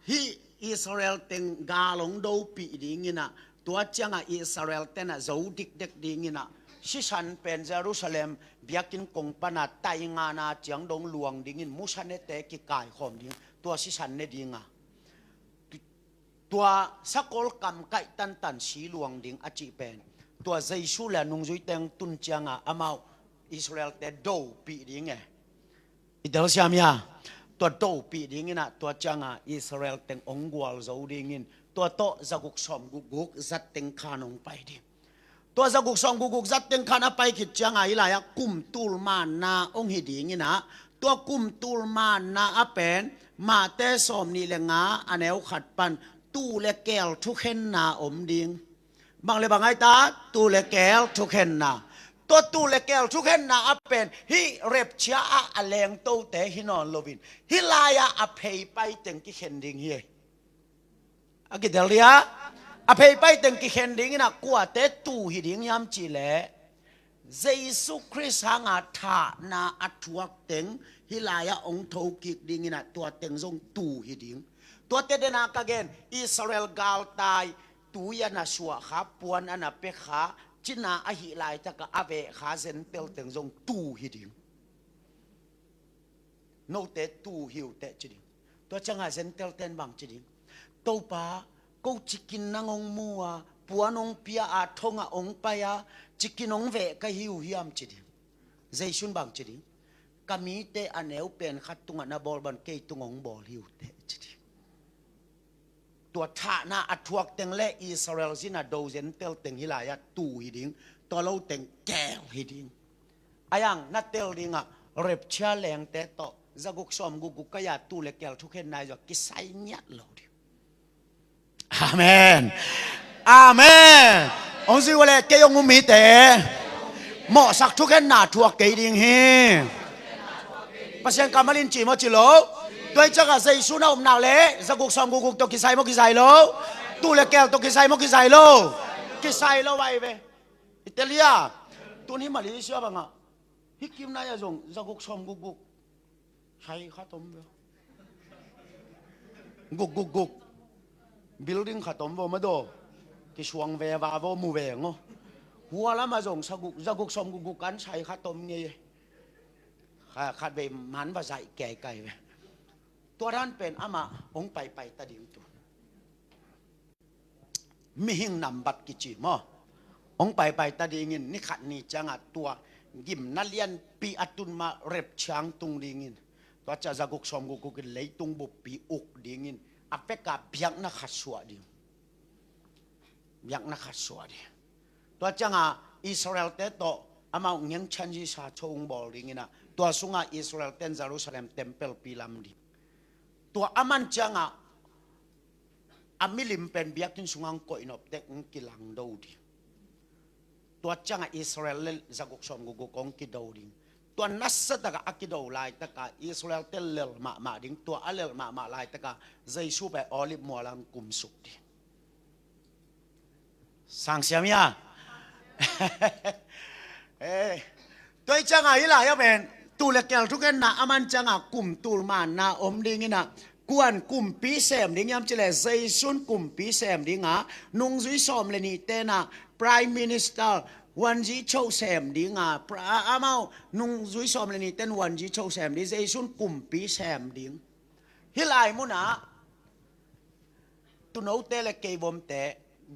S2: ฮิอิสราเอลเต็งกาลงดูปีดิ่งนะตัวจังอิสราเอลเตนะจะอุดิกเด็กดิ่งนะชิชันเป็นเยรูซาเล็มเบียกินกงปนาไตงานาจังดงหลวงดิ่งมุชันเนเตกิกายขอมดิ่งตัวชิชันเนดิ่งตัวสกอลกำไก่ตันสีหลวงดิ่งอจิเป็นตัวเจสุลานุงจุยเต็งตุนจังอามาอิสราเอลเตดูปีดิ่งอิตาลีใช่ไหมตัวดูปีดิ่งนะตัวจังอิสราเอลเต็งองกวลจะดิ่ง ตัวโตจะกุกสอมกุกกุกจัดเต็งขานงไปดิตัวจะกุกสอมกุกกุกจัดเต็งขานไปคิดจังไงล่ะยะกุมตูลมานาองหิดีงี้นะตัวกุมตูลมานาอเป็นมาเตสอมนี่เลงาอันเอวขัดปันตู้เลแก้วทุกเห็นนาอมดิงบางเลยบางไงตาตู้เลแก้วทุกเห็นนาตัวตู้เลแก้วทุกเห็นนาอเป็นฮิเร็บเชียอะแรงโตแต่ฮินอนโลวินฮิลายาอภัยไปเต็งกิเห็นดิงเฮอากิเดลียอภัยไปเต็งกิเห็นดิงนะกว่าแต่ตู้ฮิดิงยามจีเลเยซูคริสต์หางาธานาอัตวกเต็งฮิลายาองค์ทกิกดิงนะตัวเต็งทรงตู้ฮิดิงตัวเตเดนากาเกนอิสราเอลกาลตายตูยานาชัวขาปวนอันเปขาจินาอหิลายตะกะอเวขาเซนเตลเต็งทรงตู้ฮิดิงโนเตตู้ฮิวเตจิดิงตัวจังหาเซนเตลเต็นบังจิดิงตัวป้ากูจิกินนางองมัวปัวนองเปียอาทงอาองไปอาจิกินองเวกะหิวฮิมจิดิเจชุนบังจิดิกามีเตอันเอวเป็นขัดตุงอันบอลบันเกยตุงองบอลหิวเตจิดิตัวท่านาอัทวกเต็งเละอิสราเอลสินาโดเซนเตลเต็งฮิลายาตูฮิดิงตัวเราเต็งแก้วฮิดิงอายังนัดเตลดิงอะเร็บเชลแรงเตโตจะกุกสอมกุกกะยาตูเล็กแก้วทุกเห็นนายจะกิไซเนียเราดิอาเมนอาเมนองค์สิวะเลเกยงมุมีเตเหมาะสักทุกเห็นนาทัวเกยดิงเฮภาษากามาลินจีมาจิโลด้วยจักรใจสุนาอมนาเล่จะกุกสอมกุกตัวกิไซมกิไซโลตูเล็กแก้วตัวกิไซมกิไซโลกิไซโลไว้เวอิตาลีตัวนี้มาเลเซียบ้างอ่ะฮิกิมนายจงจะกุกสอมกุกใช่ข้าต้มเบลกุกbuilding ข้าต้มบ่มาดูที่ช่วงเววาบ่มูเวงอ๋อหัวแล้วมาจงจะกุกสอมกุกกันใช่ข้าต้มนี่ข้าเวมันภาษาแก่ไก่เวตัวนั้นเป็นอามาองไปตะดิ่งตัวมีหิ่งนำบัดกิจิมอองไปตะดิ่งนี่ขัดนี่จังอ่ะตัวยิมนัเลียนปีอัตุนมาเร็บช้างตุงดิ่งตัวจะจะกุกสอมกุกเลยตุงบุปีอุกดิ่งอเปกาเบียกนักขัดสวดิ่งเบียกนักขัดสวดิ่งตัวจังอ่ะอิสราเอลเตโตอามาเงียงชันจิชาชงบอลดิ่งนะตัวสุงอ่ะอิสราเอลเตนเยรูซาเล็มเทมเพิลปีลำดิ่งตัวอามันจังอ่ะอามิลิมเป็นเบียกินสุงังก่อยนบเต็งกิลังดูดิตัวจังอ่ะอิสราเอลจะกุกสอมกุกองกิดูดิตัวนัสตะกะอากิดูไลตะกะอิสราเอลเตลเลลมาดิงตัวอัลเลลมาไลตะกะใจชูไปออลิฟมัวลังกุมสุกดิสังเสียมยาตัวจังอ่ะอีหล่ายเป็นตูเล็กแก้วทุกคนนะอามันจังอ่ะกลุ่มตูลมันนะอมดิ่งนะกวนกลุ่มปีเสมดิ่งยามเจริญใจสุนกลุ่มปีเสมดิ่งอ่ะนุ่งจุยสอมเลนี่เตนะ Prime Minister วันจีโชว์เสมดิ่งอ่ะอามานุ่งจุยสอมเลนี่เต้นวันจีโชว์เสมดิ่งใจสุนกลุ่มปีเสมดิ่งฮิลายมุนะตุนเอาเตเล็กเกยบอมเต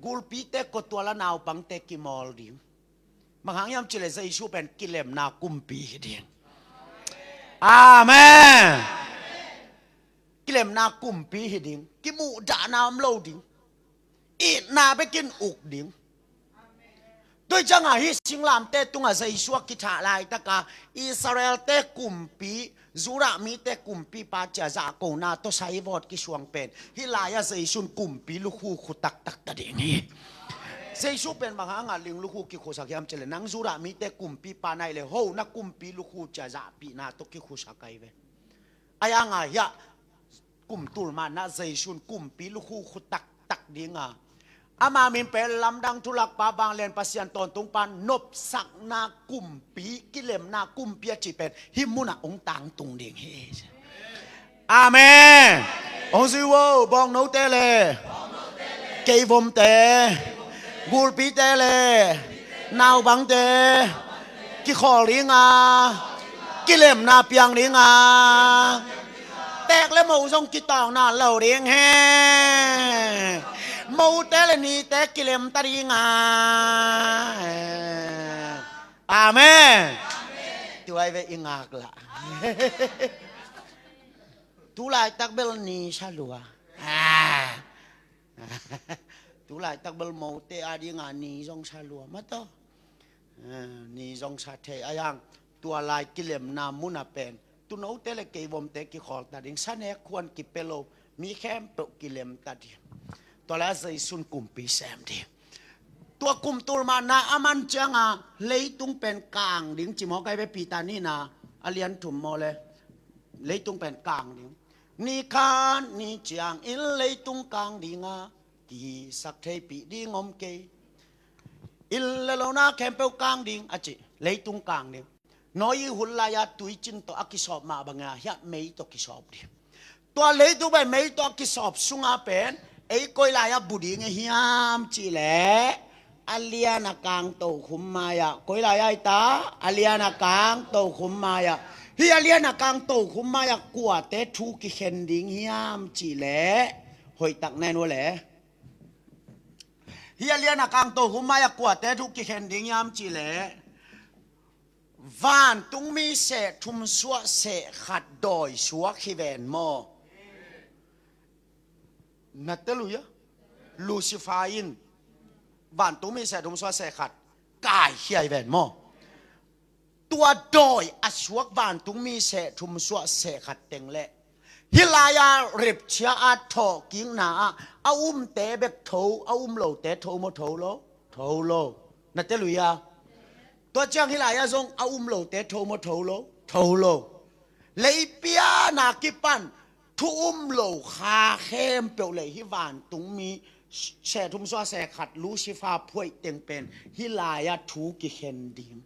S2: กูลปีเตกตัวละนาวปังเตกิมอลดิ่งบางครั้งยามเจริญใจสุเป็นกิเลมนากลุ่มปีดิ่งอาเมนกิเลมนากุมปีหิดิงกิมูดานามโลดิงอีนาไปกินอุกดิงด้วยจังหวะฮิสิงลามเตตุงอาศัยชัวกิจลายตะกาอิสราเอลเตกุมปีจุรามีเตกุมปีปาจาจากโกนาตัวไซวอดกิชวงเป็นฮิลายาใส่ชุนกุมปีลูกคู่ขุตักตะเดงี้เซชูเป็นบางครั้งลิงลูกคู่กิโคสักยามเจริญนังจุรามีเตกุมปีปาในเลยโหนักกุมปีลูกคู่จะจะปีนาตกิโคสักไกเวอายังไงยะกุมตุลมานะเซชุนกุมปีลูกคู่ขุตักดีงาอามามินเป็นลำดังทุลักปาบางเลนปัสยันตอนตุงปันนบสักนากุมปีกิเลมนากุมเปียจิเป็นหิมุนะองตังตุงเดียงเฮอาเมนองซิวบองโนเตเลเกยวมเตกูลปีเตเลนาวบังเตกิขอลิงากิเลมนาเปียงลิงาแตกและหมูทรงกิตองนาเหล่าเรียงแฮมูเตลนีเตกิเลมตรีงาอาเมนตัวไอ้เวอิงากละทุลายตักเบลนีชาลัว tu lại tắc bel màu tê a đi ngà ni dòng sa lùa mất to ni dòng sa thề ayang tua lại kilem na muna pen tu nấu tê lại cây vôm tê kí khol ta đinh sa nè khuan kí pelo mi khem peo kilem ta đi tua lại dây sun kum pi xem đi tua kum tul ma na aman chang à lấy tung pen kang đinh chỉ mò cái bé pi ta ni na alian thum mò le lấy tung pen kang đinh ni khan ni chang in lấy tung kang đinh à kỳ sắc thế bị đi ngom kê in là lâu na kèm bèo kang đinh à chị lấy tung kang đinh nói hùn la ya tuổi chín to akisop mà bằng à hiệp mấy to kisop đi to lấy tung bài mấy to kisop sung à pen ấy coi la ya budi nghe hiam chị lẽ aliana kang to khum maya coi la ya ta aliana kang to khum maya hi aliana kang to khum maya qua té thu ki khen đinh hiam chị lẽ hồi tặng này nó lẽ hi alian akang to humaya kwa te thu ki khen ding yam chi le van tung mi se thum suwa se khat doi suwa khi ven mo nataluya lucifain van tung mi se thum suwa se khat kai hiai ven mo tua doi aswak van tung mi se thum suwa se khat teng le hilaya rip chia a tho king na te bek tho lo te tho mo tho lo na te luya to chang hilaya zong lo te tho mo tho lo lei pia na ki pan thu lo kha khem pe le hi van tung mi se thum so se khat lucifer phoi teng pen hilaya thu ki khen ding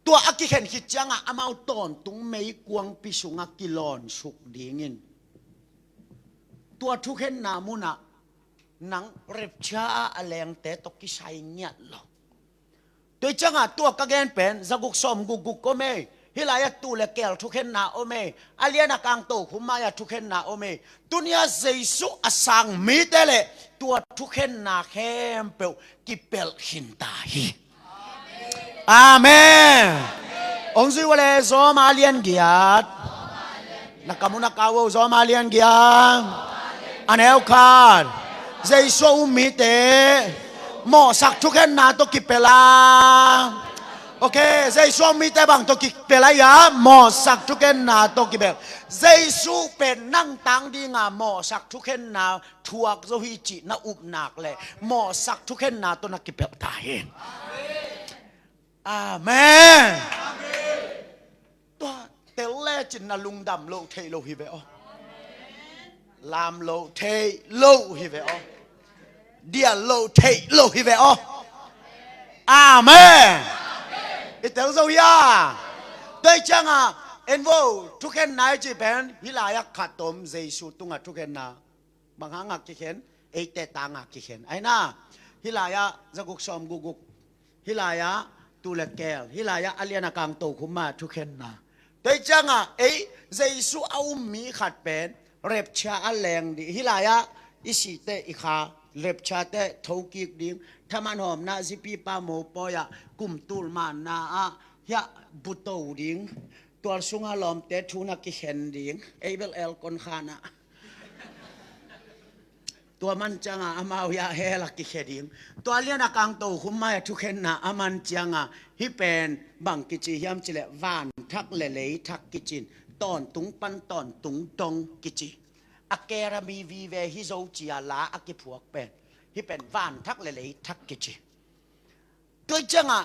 S2: ตัวอักขิเห็นคิดจังอ่ะอามาตอนตุงไม่กวงปิสุงกิลอนสุกดีเงินตัวทุกเห็นนามุนะหนังเร็บช้าอะไรงแต่ตกิชัยเงียหรอตัวจังอ่ะตัวกระเกนเป็นจักุกสมกุกก็ไม่ฮิลายตูเลเกลทุกเห็นนาโอเมอาเลียนักางโตคุมายาทุกเห็นนาโอเมตุนียเจสุอสังมีเตเลตัวทุกเห็นนาเข้มเปลกิเปลหินตาฮีอาเมนองค์สิวเลโซมาเลียนเกียรตินักมุนักาวโซมาเลียนเกียรติอันเอลคาร์เจโซมิเตหมอสักทุกแห่งนาตกิเปลาโอเคเจโซมิเตบังตกิเปลายาหมอสักทุกแห่งนาตกิเปลเจโซเป็นนั่งตังดีงาหมอสักทุกแห่งนาทวกโซฮิจินาอุบนักเลยหมอสักทุกแห่งนาตัวนักกิเปลตายอาเมนตัวเตลเลจินนาลุงดำโลเทโลฮิเวอลามโลเทโลฮิเวอเดียโลเทโลฮิเวออาเมนอิเตลโซยาตัวจังอ่ะเอ็นโวทุกเห็นนายจีเป็นฮิลายักขัดตมเจสุตุงอ่ะทุกเห็นนาบางครั้งอ่ะกิเห็นเอเตตังอ่ะกิเห็นไอ้น่าฮิลายะจะกุกซอมกุกฮิลายะตูเลเกลฮิลายะอาเลียนากางโตคุมาทุกเห็นนะแต่จังอ่ะเจสุเอามีขัดเป็นเร็บชาอันแรงดีฮิลายะอิสิเตอิคาเร็บชาเตทอกิกดิ้งถ้ามันหอมนาซิปีปาโมปอยะกุมตูลมานาอะยะบุตโตดิ้งตัวสุงอลอมเตทูนักกิเห็นดิ้งเอเบลเอลคอนคานะตัวมันจังอ่ะอามายาเฮลักกิเขดิงตัวเลียนักางโตคุมมาทุกเห็นนะอามันจังอ่ะฮิเป็นบังกิจิยามจิเลวานทักเลเลยทักกิจินตอนตุงปันตอนตุงตงกิจิอาเกรามีวีเวฮิโซจิอาลาอากิพวกเป็นฮิเป็นวานทักเลเลยทักกิจิตัวจังอ่ะ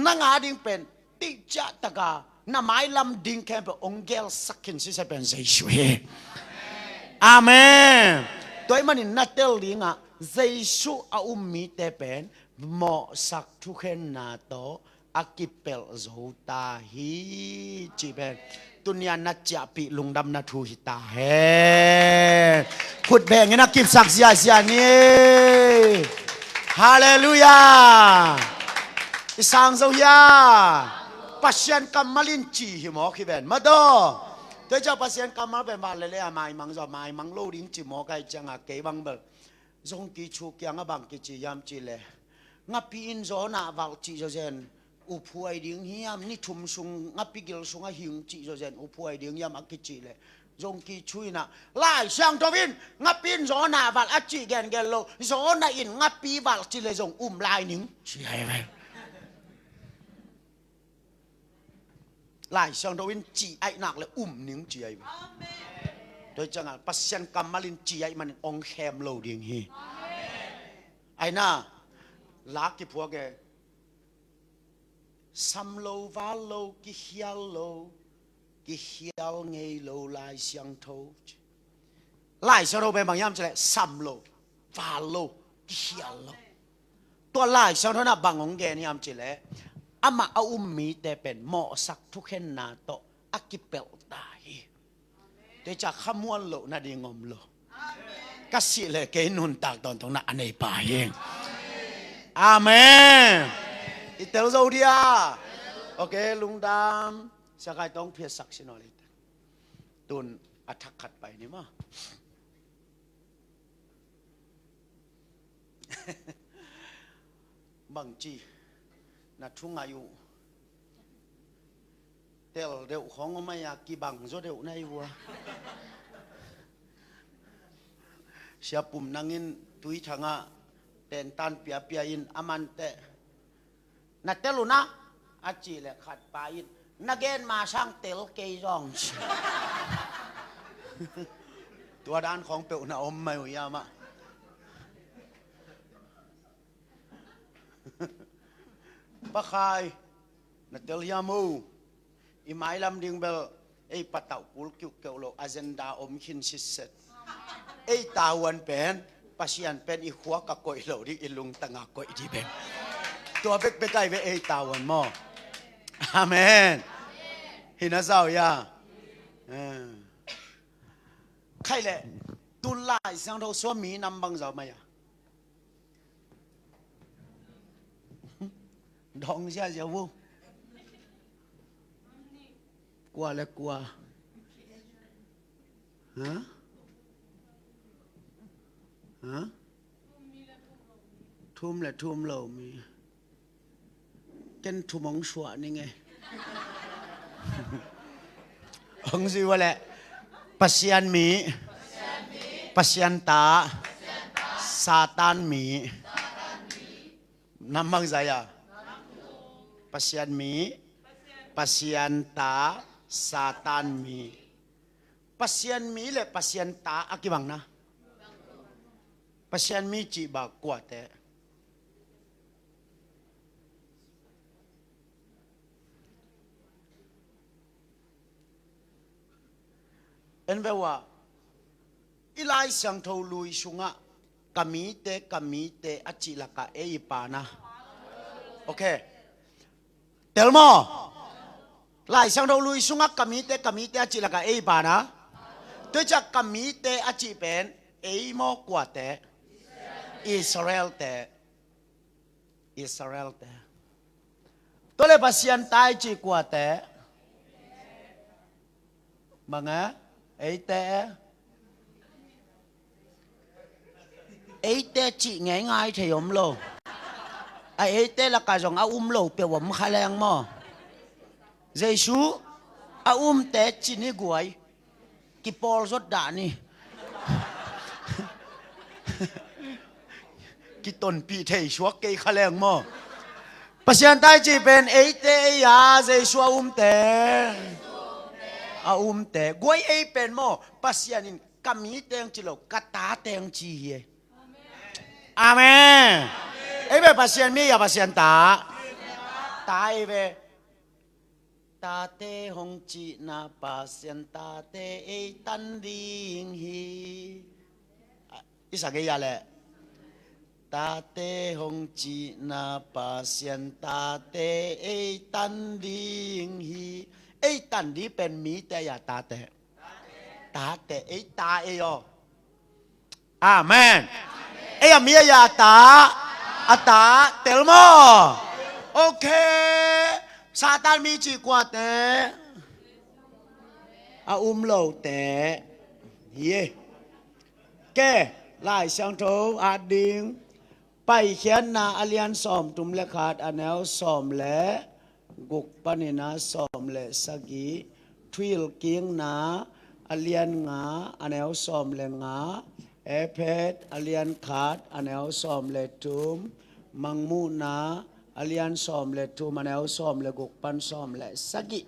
S2: นังอาดิงเป็นติจัตกาน้ำไม้ลำดิงแค่เป็นองเกลสักขินสิจะเป็นเจสุเฮอาเมนตัวมันนัดเตลลิงอ่ะเจสุอามีเตเป็นหมอสักทุกเห็นนาโตอากิเปลโซตาฮีจีเป็นตุนยานัดจะปีลุงดำนัทูหิตาเฮขุดแบ่งนักกิบสักเสียนี่ฮาเลลูยาอิสังโซยาปัสยันกัมมาลินจีหิมอคิเวนมาดูตัวเจ้าปัสยันกัมมาเป็นมาเลยๆไม่มังจะไม่มังโลดิงจีมอไกจังอ่ะเก็บังเบลทรงกิชุกยังอ่ะบังกิจิยามจีเลยงับปีอินโซน่ะวัลจีโจเซนอุปวยดิ้งเฮียมนี่ทุ่มซุงงับปีกิลซุงอ่ะหิงจีโจเซนอุปวยดิ้งยามอักกิจิเลย dùng kỳ chui na lại sang cho vin ngắp pin gió nà vào ắt chỉ ghen ghen lâu gió na in ngắp pi vào chỉ là dùng lại những chỉ hay vậy lại sang cho vin chỉ ai nạc là những chỉ hay vậy tôi chẳng hạn pasien cầm malin chỉ ai mình ông khem lâu điên hi ai na lá cái phua cái xăm lâu vá lâu cái hiao lâu cái hiao ngay lâu lại sang thâu lại sang thâu bên bằng nhâm chỉ là xăm lâu vá lâu cái hiao lâuตัวlại sang thâu na bằng ông nghe nhâm chỉ là ama miแต่เป็นเหมาะสักทุกเห็นนาโตอักกิเปลตายแต่จากขมวนโลนาดีงอมโลก็สิเลยเกนุนตากตอนตรงนั้นอันไหนป่าเองอาเมนอิเตลโซเดียโอเคลุงดำสกายต้องเพียรสักสินอลิตตุนอัฐขัดไปนี่มั้งบางจีนัดช่วงอายุเตลเดี๋ยวของไม่อยากกี่บังโซเดี๋ยวในวัวเสียปุ่มนั่งอินตุยทางะเต้นตันเปียเปียอินอามันเตนัดเตลุนะอาจีเลยขัดปาอินนักเกนมาช่างเตลเกยรองตัวด้านของเปียวน่ะอมไม่หุยามะปะคายนัดเตลยามูอีไม้ลำดิ่งเบลไอปะเต่ากุลกิวเกลโลอาเจนดาอมขินสิเซตไอตาวันเป็นปัสยันเป็นอีหัวกะกอยโลดิอีลุงตังกอยดีเป็นตัวเบกเบกไอเวไอตาวันมออาเมนหินะเจ้ายาใครแหละตุลาเสียงเราสวมีนำบังเจ้าไหมอ่ะดองเสียเจ้าวูกลัวและกลัวฮะทุ่มและทุ่มเรามีกันทุ่มองชัวนี่ไงองสิว่าแหละปัสยันมีปัสยันตาซาตานมีน้ำมังใจอ่ะปัสยันมีปัสยันตาซาตานมีปัสยันมีและปัสยันตาอากิบังนะปัสยันมีจีบากว่าแต่เอ็นเวว่าอีไลสังทอลุยสุงะกามีเตอจิลักะเออีปานะโอเคเตลโมไลสังทอลุยสุงะกามีเตอจิลักะเออีปานะตัวจากกามีเตอจิเป็นเอโมกว่าแต่อิสราเอลแต่ตัวเลปัสยันตายจีกว่าแต่บังอะไอเตจีง่ายๆเฉยมโลไอเตละกาจงอาโลเปียวมขะแรงมอเจซูอาเตจีนี่กวยกิปอลสดดานี่กิตนปีเทยชัวเกยขะแรงมอปัสยันตายจีเป็นไอเตยาเจซูเตแต่กวยเป็นโมปัสยานินกามีเตงจิโลกตาเตงจีเฮอาเมนเบปัสยันมีอย่าปัสยันตาเบตาเตหงจีนาปัสยันตาเตตันดิงฮีอิสักยาเลตาเตหงจีนาปัสยันตาเตตันดิงฮีไอ้ตันนี้เป็นมีแต่อย่าตาแต่ไอ้ตาโยอาเมนไอ้มีอย่าตาตาเตลโมโอเคซาตานมีจีกว่าแต่โลแต่เย่แกไล่ช่างโถอาดิงไปเขียนนาอเลียนสอมตุมเลขาดอแนวสอมและกุกปนินาสอมเลสกีทวิลเกียงนาอ alian nga anel som le nga epet alian khat anel som le tum mangmuna alian som le tum anel som le guk pan som le sagi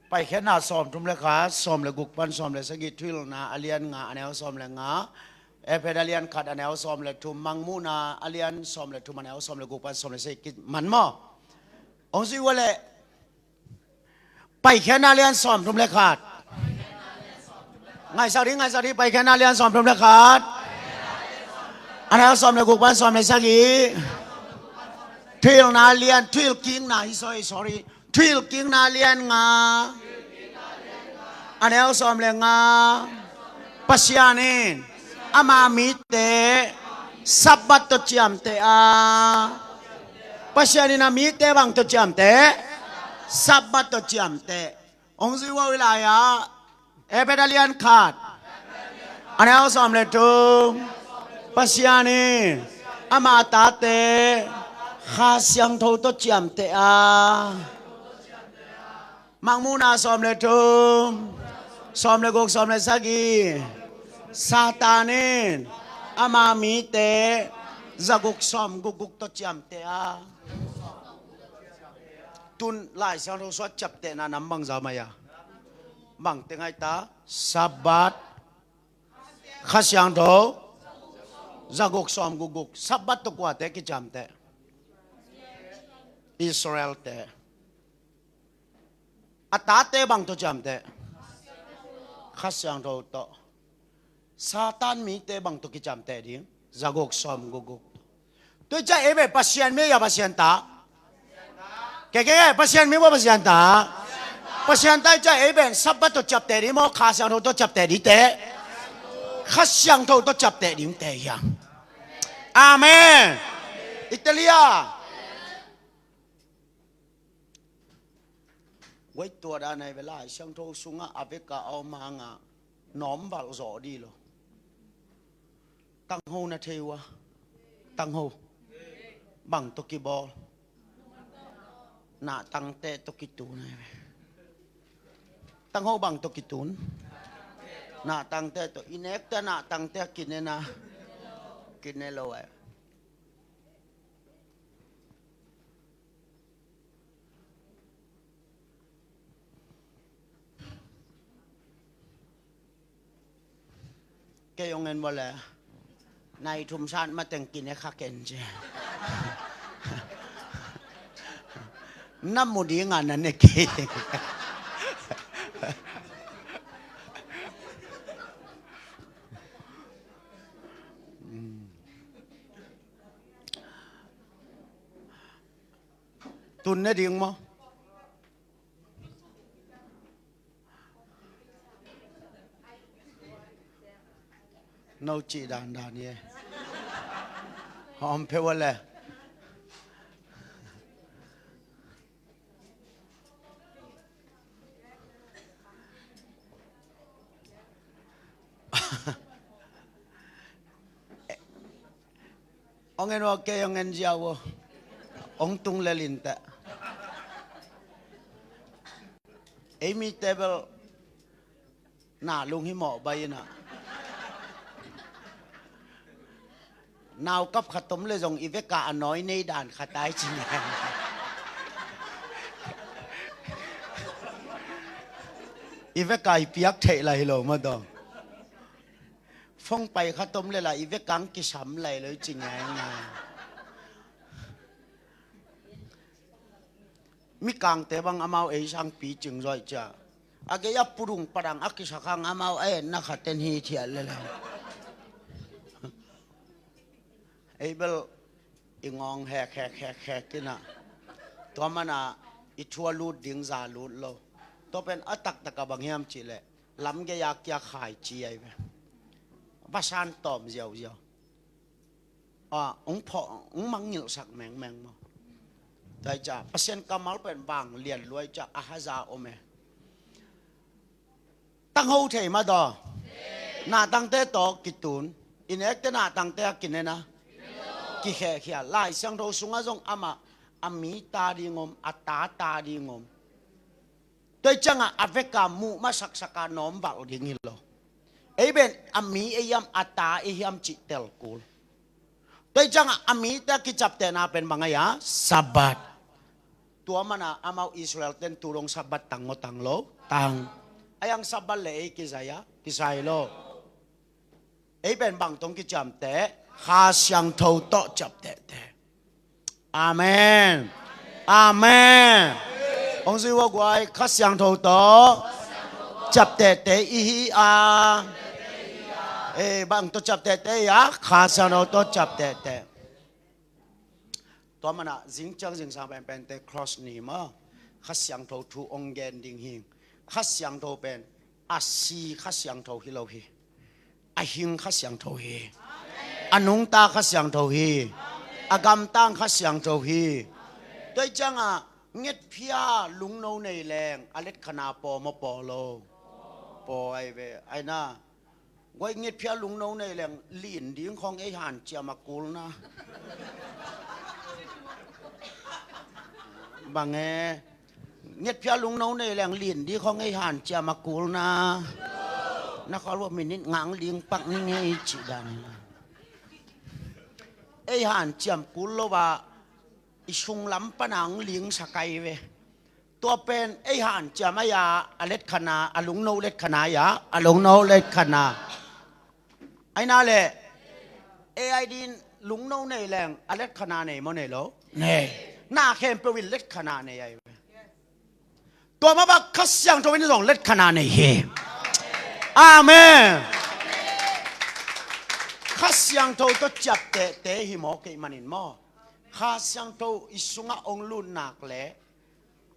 S2: ไปแค่หน้าซ้อมทุมเลขาซ้อมเลยกุกปันซ้อมเลยสกิทวิลนาอเลียนงาอันแนวซ้อมเลยงาเอเพดอเลียนขัดอันแนวซ้อมเลยทุมมังมูนาอเลียนซ้อมเลยทุมอันแนวซ้อมเลยกุกปันซ้อมเลยสกิมันมั้งองสิวะเลยไปแค่หน้าเลียนซ้อมทุมเลขาไงสักทีไปแค่หน้าเลียนซ้อมทุมเลขาอันแนวซ้อมเลยกุกปันซ้อมเลยสกิทวิลนาเลียนทวิลกิ้งนาฮิsorryทวิลกิ้งนาเลียนงาอันนี้เอาสอมเลยงาปัสยานินอามามิเตสับบัตตุจามเตอาปัสยานินามิเตบังตุจามเตสับบัตตุจามเตองค์สิว่าเวลายาเอเปดาเลียนขาดอันนี้เอาสอมเลยทุปัสยานินอามาตาเตข้าเสียงโทตุจามเตอามังมูนาสอมเลยทุสอมเลยกกสอมเลยสักีซาตานินอามามิเตจะกุกสอมกุกตจามเตอาตุนหลายเสียงเราสวดจับเตนะน้ำบังจามายาบังเตงไอตาสับบัดข้าเสียงเราจะกุกสอมกุกสับบัดตกว่าเตกิจามเตอิสราเอลเตอัตตาเตบังตจามเตข้าเสียงเราโตซาตานมีเตบังตุกิจามเตดิจะกกสอมกุกตัวใจเอเบปัสยานไม่ยาปัสยานตาแก่ปัสยานไม่ว่าปัสยานตาปัสยานตาใจเอเบสับบัตตุจับเตดิโมข้าเสียงเราโตจับเตดิเตข้าเสียงเราโตจับเตดิเตยังอาเมนอิตาลีไว้ตัวด้านในเวลาเสียงโทสุงะอเวกาเอามางะน้อมบาลจอดีหรอตั้งโฮนะเทวะตั้งโฮบังตกิบอลนาตั้งเตตกิตูนตั้งโฮบังตกิตูนนาตั้งเตตอินเอกแต่นาตั้งเตกินเนนะกินเนโลเอแกยงเงินบ่เลยในทุมชาติมาแต่งกินให้ข้าเกนเจน้ำมูดีงานนั้นเนี่ยเกตุนเนี่ยดีมั้งนจีดานเนี่ยหอมเพลวเลยองเงินว่าแกองเงินเจ้าวองตุงเลลินแต่เอมีเทเบิลหน้าลุงหิมะใบน่ะนาวกับขตมเลยส่งอีเวกาน้อยในด่านขตายจริงอีเวกาเปียกเทไรหรอมาดองฟ้องไปขตมเลยล่ะอีเวกังกิช้ำไรเลยจริงไงมีกางแต่บางอามาเอช่างปีจึงร้อยจ้าอาเกียบปุรุงปรังอากิสักอามาเอนักขัดเต็นฮีเทียนเลยเอเบลอิงองแหกกินอ่ะตัวมันอ่ะ อีทัวลูดดิ้งซาลูดโลตัวเป็นอัตักตะกบังยามจีเลยลำแกอยากจะขายจีไอไปภาษาตอมเจียวพอมังเหนียวสักแมงมาแต่จะเปอร์เซ็นต์กำมัลเป็นบางเรียนรวยจากอาฮาซาโอเมตั้งหูเทมาดอหน้าตั้งเตะต่อกิตูนอินเอกเตหน้าตั้งเตะกินเนี่ยนะกิเขียไล่เสียงโทสุงอาจงอามีตาดีงมอัตตาดีงมโดยจังอาเวกามูมาสักการน้อมบักดิ่งฮิโลไอเป็นอามีไอยามอัตตาไอยามจิตเตลกูลโดยจังอามีแต่กิจับแต่นาเป็นบางอย่างสับบัดตัวมันอามาอิสราเอลเต้นตุลงสับบัดตังโลตังไอยังสับบัดเลยกิไซโลไอเป็นบางตรงกิจำแต่ข้าเสียงโทโตจับแต่อาเมนอาเมนองค์สิว่าไว้ข้าเสียงโทโตจับแต่อีอาบางตัวจับแต่ยาข้าเสียงโทโตจับแต่ตัวมันจิงจังสามเป็นแต่ครอสนี่มาข้าเสียงโททูองเกนดิ่งหิงข้าเสียงโทเป็นอาศีข้าเสียงโทฮิโลฮีอาหิงข้าเสียงโทฮีอนุงตาข้าเสียงโทฮีอากำตั้งข้าเสียงโทฮีโดยจังเงียบเพียลุงโนในแรงอเล็ดขนาปอมาปอโลปอไอเวไอน่าไว้เงียบเพียลุงโนในแรงลีนดิ้งของไอหันเจียมากูลนะบางเงียบเพียลุงโนในแรงลีนดิ้งของไอหันเจียมากูลนะนักขอรู้มินิงางเลี้ยงปักนี่ไงจีดันไอหันเจียมกูลว่าอิชุงลำปนังเลี้ยงสกายเวตัวเป็นไอหันเจียมายาอเล็ดขนาอลุงโนเล็ดขนายาอลุงโนเล็ดขนาไอน่าเล่ไอดินลุงโนในแรงอเล็ดขนาในมันในโลเน่หน้าเข้มเปวินเล็ดขนาในไอตัวมาบักขัดยังตัวนี้ส่งเล็ดขนาในเฮอาเมนข้าเสียงโทก็จับแต่หิมอเกมันอินมอข้าเสียงโทอิสุงะองลุนนักเละ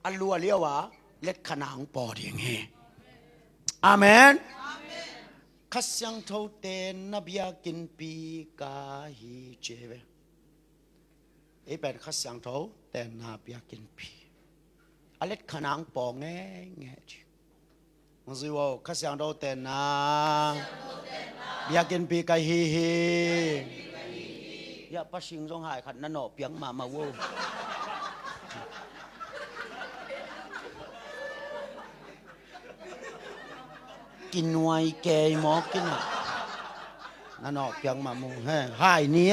S2: อัลลัวเลียวะเล็ดขนาของปอดอย่างเฮอาเมนข้าเสียงโทเตนนบียกินปีกาฮีเจเวไอเป็นข้าเสียงโทเตนนบียกินปีอเล็ดขนาของปอแง่จิมันสิว่าข้าเสียงโทเตนนาbiakin pi kai hi hi ya pasing song hai khat na no piang ma wo kin nuai ke mo kin na no piang ma mu he hai ni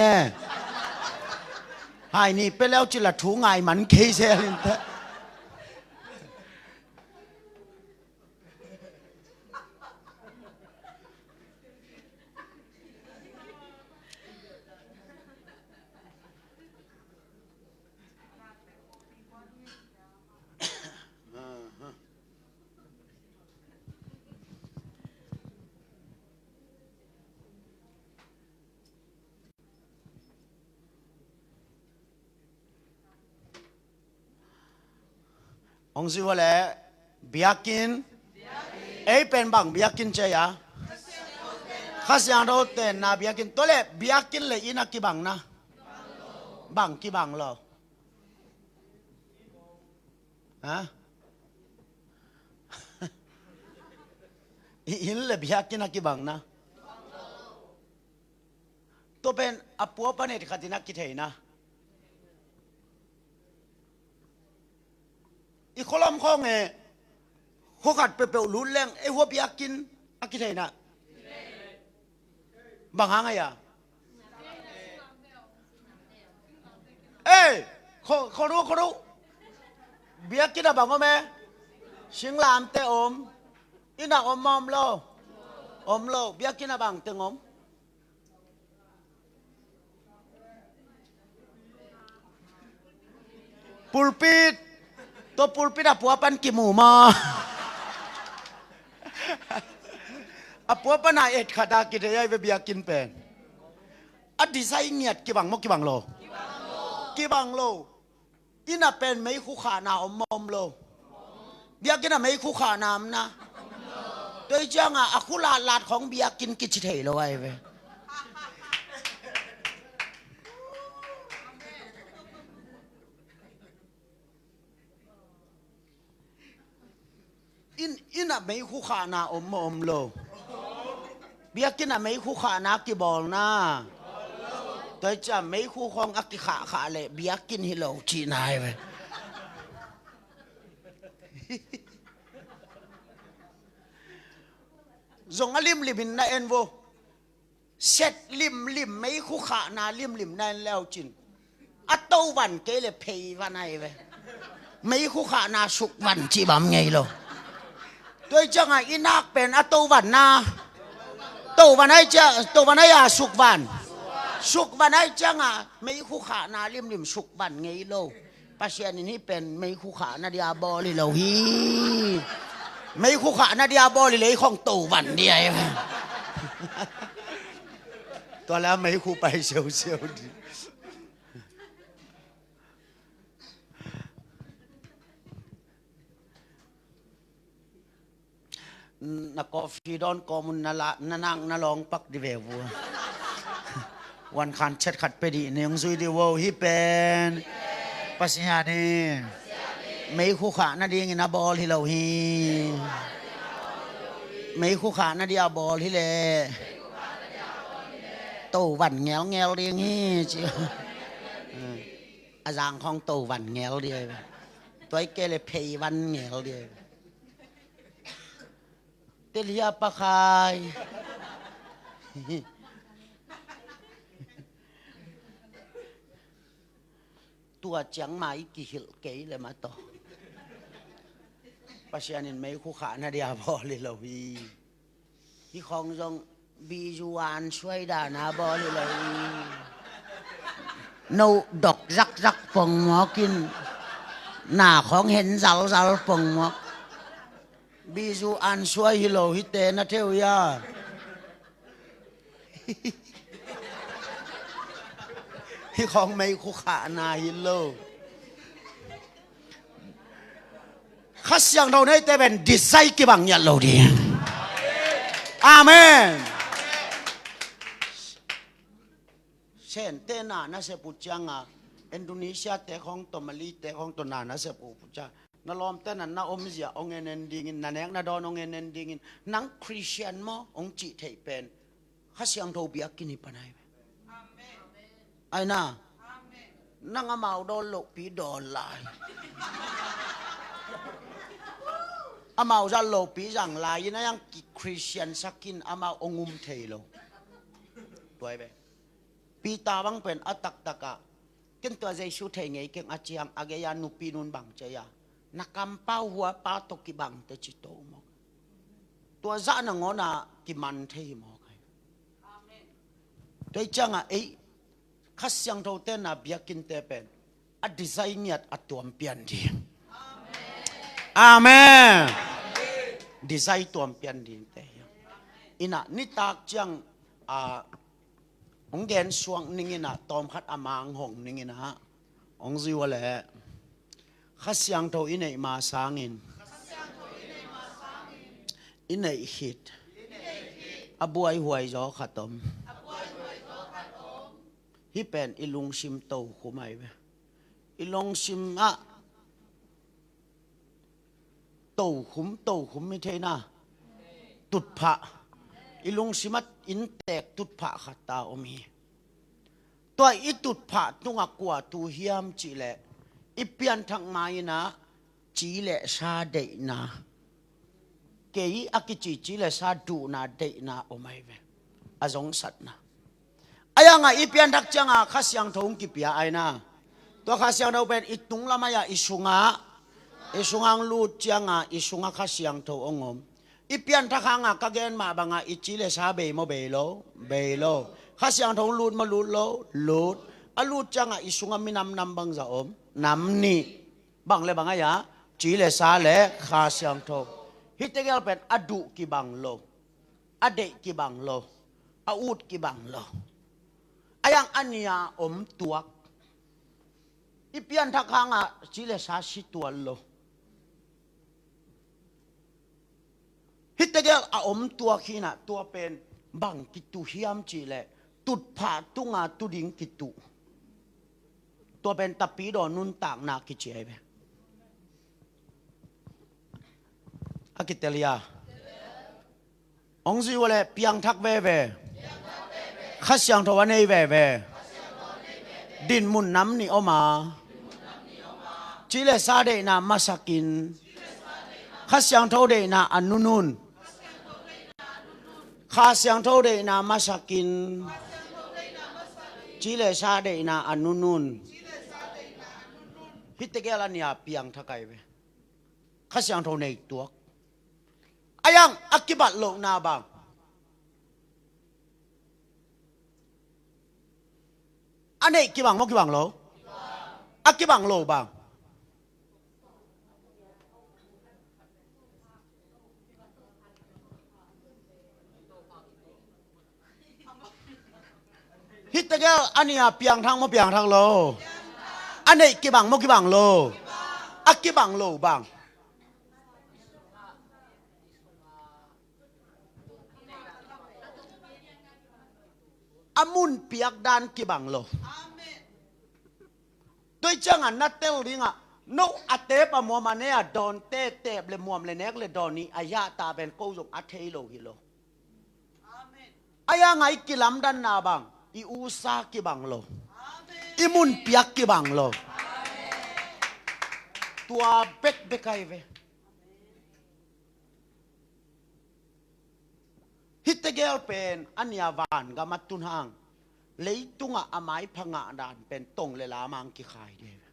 S2: hai ni pe leo chi la thu ngai man ke se lin taองค์สิว่าแหละเบียกินเป็นบางเบียกินเจียข้าเสียงโทเต้นนะเบียกินตัวเล่เบียกินเลยอินักกี่บางนะบางกี่บางเหรอฮะอินเลยเบียกินนักกี่บางนะตัวเป็นอปัวปนิดขัดนักกี่เทนะอีคนลำคองเขาขัดเปเปรุนแรงไอ้หัวเปียกินอากิเทนะบางหางไงอ่ะเขารู้เบียกินอะบางว่าแม่ชิงลามเตอมอินักอมโลเบียกินอะบางเตงอมปูลปิดตัวปูลปิดอะปัวปันกี่หมู่มาอะปัวปันนายเอ็ดขาดากิเทยไปเบียกินเป็นอะดีไซน์เงียดกี่บังโลกี่บังโล อิน่ะเป็นไม่คู่ขานาอมมโลเบียกินน่ะไม่คู่ขานามนะโดยจังอ่ะอคุลาลาดของเบียกินกิจเทยเลยเว้ยอิน่ะไม่คู่ขานาอมโลเบียกินน่ะไม่คู่ขานากิบอลนะโดยจะไม่คู่ของอักิขาเลยเบียกินฮิโลจีนายเว้ยจงลิมลิมนะเอ็นโวเสร็จลิมไม่คู่ขานาลิมนั่นแล้วจินอัตโตวันเกลเพย์วันไหนเว้ยไม่คู่ขานาสุกวันจีบามไงโลโดยจังไงอินักเป็นอัตโตวันนาโตวันไหนจะโตวันไหนอะสุกวันไหนจังอ่ะไม่คู่ขานาลิมสุกวันไงโลปัจจัยนี้เป็นไม่คู่ขานาเดียบอลิโลฮีไม่คู่ขานาเดียบอลิเลยของโตวันเดียตัวแล้วไม่คู่ไปเชียวดีนักกอล์ฟดอนกอมุนนาละนั่งนาลองปักดิเววัววันคันเช็ดขัดไปดีเนี่ยยังซุยดีวัวฮิเป็นปัสยานีไม่คู่ขานาดีงินาบอลที่เราฮีไม่คู่ขานาดีอาบอลที่เลยโตวันเงวเรียงฮีจีอาจารย์ของโตวันเงวเดียวตัวไอ้เกลเพย์วันเงวเดียวเตลียปะคายตัวจังมาอีกกี่หิลเกยเลยมาต่อปัจจัยนี้ไม่คู่ขานาเดียบอลเลยเราพี่ของจงบีจวนช่วยด่านาบอลเลยเราโนดอกรักปงหมอกินหน้าของเห็นเสาปงหมอบีจูอันช่วยฮิโลฮิเตนะเทียวยาที่ของไม่คู่ขานาฮิโลข้าเสียงเราเนี่ยแต่เป็นดีไซน์กี่บางอย่างเราดีอาเมนเช่นเตน่าน่าเสปุจังอ่ะอินโดนีเซียเตของตัวมาลีเตของตัวนาน่าเสปุจังนั่นล้อมแต่นั้นน่าอมเสียองเงินดิ่งนั่นเองน่าดอนองเงินดิ่งนังคริสเตียนมั้งองจิตให้เป็นข้าเสียงเราเบียกินปนายไอ้น่ะนั่งอามาดอลลปีดอลลายอามาจะลปีจังลายนั่นยังคริสเตียนสักกินอามาองุมเทโลตัวไอ้ปีตาบังเป็นอัตักตะกะกินตัวใจชูเทงไงเก่งอาเจียงอาเกียนุปีนุนบังเจียนักกำเป้าหัวป้าตกิบังเตจิโตมอกตัวจ้าหนังน่ะกิมันเทมอกโดยจังอ่ะไอ้ข้าเสียงเราเต้นน่ะเบียกินเตเป็นอัดดีไซน์เนี่ยอัดตัวเปลี่ยนดีอาเมนดีไซน์ตัวเปลี่ยนดีเตยอินะนิตากจังองเกนสวงนิ่งนะตอมพัดอามางหงนิ่งนะฮะองซิวะแหละข้าเสียงเราอินไอมาสางินอินไอฮิตอบวยหวยจอขัดตมฮิเป็นอิลุงชิมโตคุไม่เว้อิลุงชิมอะโตขุมไม่เทน่ะตุดผะอิลุงชิมัดอินแตกตุดผะขัดตาอมีตัวอิตุดผะตุงกว่าตูเฮียมจีเละอิเปียนทางไม้นะจีเละซาเดนะเกยอากิจีเละซาดูนาเดนะอไม่เว้อาจงสัตนะอายังไงอีเปียนทักจังอ่ะข้าเสียงทงกิเปียไอนะตัวข้าเสียงเราเป็นอิตุงละมายาอิสุงะลูดจังอ่ะอิสุงะข้าเสียงทงองมอีเปียนทักหางอ่ะกะเกนมาบังอ่ะอิจิเลซาเบโมเบโลข้าเสียงทงลูดมาลูดโลลูดอาลูดจังอ่ะอิสุงะมีนำบังจะอมนำนี่บังเลยบังอ่ะยะจิเลซาเลข้าเสียงทงฮิตเตเกลเป็นอดุกิบังโลอเดกิบังโลอาอูดกิบังโลayang ania om tuak ipian thakanga chile sa situal lo hitegel a tua khina tua pen bang kitu hiam chile tut pha tunga tuding kitu tua pen tapi do nun tak na kichai be akitelia ongzi wale piang thak ve ve khasyang thawane ve ve din mun nam ni oma chile sa de na masakin khasyang thau de na anunun khasyang thau de na masakin chile sa de na anunun hitegela nia piang thakai ve khasyang thau nei tuak ayang akibat lo na bang anei kibang mo kibang lo akibang lo bang hitegel ania piang thang mo piang thang lo anei kibang mo kibang lo akibang lo bang amun piak dan kibang loด้วยจังอันนัดเตลลิงอ่ะนกอัตเตปะมัวมาเนี่ยดอนเตเตบเลยมัวมเลยเนกเลยดอนนี้อายะตาเป็นกูจงอัตเทโลฮิโลอายะไงกิลำดันนาบังอีอูซากิบังโลอีมุนเปียกกิบังโลตัวเบ็กเบกไอเวฮิตเตเกลเป็นอันยาวานกามัตตุนหางเลยตุงอ่ะอามายพังอ่ะดานเป็นตรงเลยลามังกิขายเดียว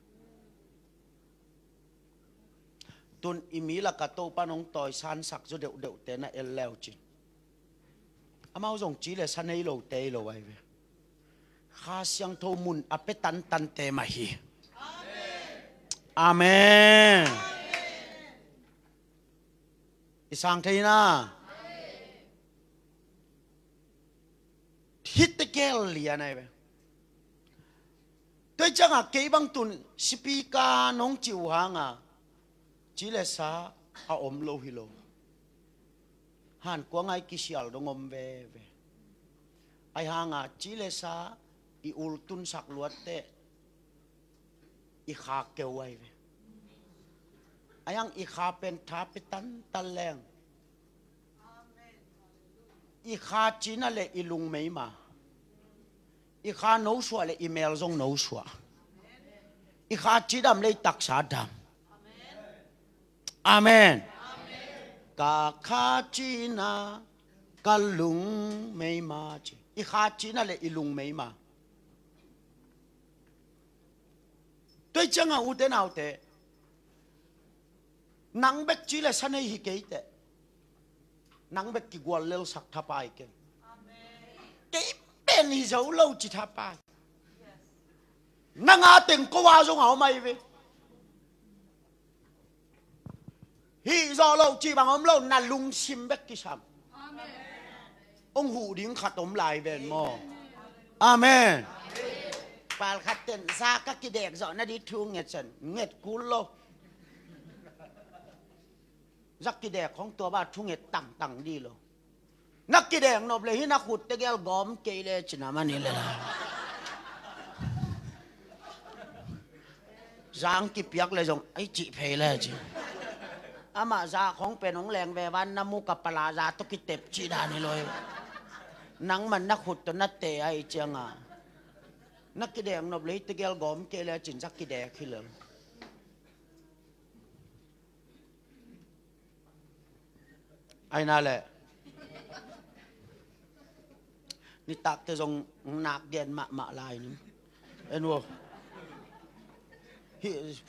S2: ตุนอิมีละกะโตปานองต่อยซันสักจะเดือดเดือดแต่น่ะเอลแล้วจิอามาส่งจีเลยซันให้โลเตโลไว้เว้ข้าเสียงโทมุนอเปตันตันเตมาฮีอาเมนอิสังเทนะฮิตเกลเลียนไอ้เว้ด้วยจังอ่ะเก็บังตุนสปีกาน้องจิวหางอ่ะจีเลสาอาอมโลฮิโลหันกวางไอกิเชียลดงอมเวไอหางอ่ะจีเลสาอีอุลตุนสักลวดเตอีขาเกวไว้ไอยังอีขาเป็นทาปิตันตันแรงอีขาจีนั่นเลยอีลุงไม่มาอีขาโนชัวเลยอีเมลซงโนชัวอีขาจีดำเลยตักษาดำอาเมนกาขาจีนากาลุงไม่มาจีอีขาจีนั่นเลยอีลุงไม่มาด้วยจังอุเตนเอาเตนังเบกจีเลยสันให้ฮิเกยเตนังเบกกิกวลเลลสักทับไปเก่งเก็บเป็นฮิเจ้าเล่าจิทับไปนังอาเต็งก็ว่าจงเอาไม่เวฮิเจ้าเล่าจีบางอมเล่านั่นลุงชิมเบกกิชัมองหูดิ้งขัดอมลายเวนมออาเมนปาลขัดเต็นซากกิเด็กจอนาดีทูเงชันเง็ดกุลโลนักกีฬาของตัวบ้านทุ่งเอ็ดตั้งดีเลยนักกีฬานบเลยที่นักขุดตะเกียบกอมเกลเลชนะมันนี่เลยนะจางกิบยักเลยจงไอจีเพลเลยจีอามาจาของเป็นของแรงแววันน้ำมูกับปลาจาตุกิเต็บจีดานี่เลยนังมันนักขุดตัวนักเตะไอเจียงอ่ะนักกีฬานบเลยตะเกียบกอมเกลเลจินนักกีฬาขี้เหลืองไอ้นั่นแหละนี่ตักแต่ทรงหนักเด่นมาลายนึงเอ็นว่า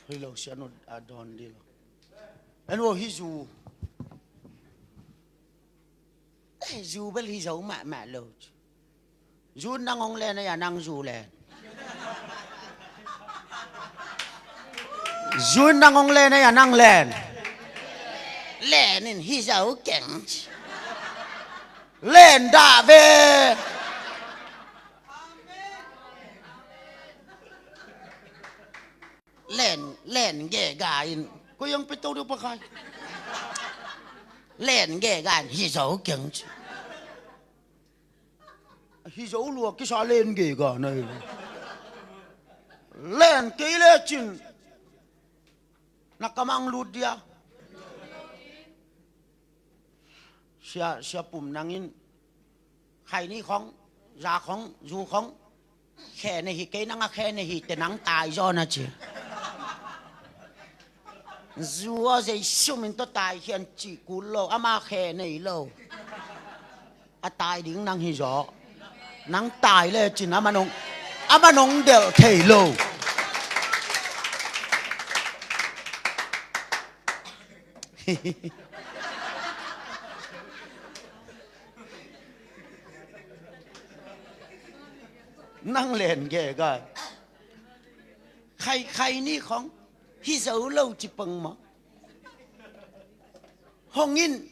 S2: ฮิโลเชียนดอนดีละเอ็นว่าฮิจูเบลฮิจูมาโลจูนั่งองเล่นนะอย่านั่งจูเล่นจูนั่งองเล่นนะอย่านั่งเล่นเล่นฮิเจ้าเก่งเล่นดาเว len ge gain ko yang pito do pa kay len ge gain hi zo kyang hi zo lu cái sa len ge ga này len ke le chin nakamang lut dia sia pum nangin khai ni khong ra khong du khong khe này hi cái nang khe này hi te nang tai do na chi du a dei siu min to tai hian chi ku lo ama khe nei lo a tai ding nang hi zo nang tai le chin ama nong del thei lo năng lên ghê coi khay ni không hi dấu lâu chỉ bằng mà hong in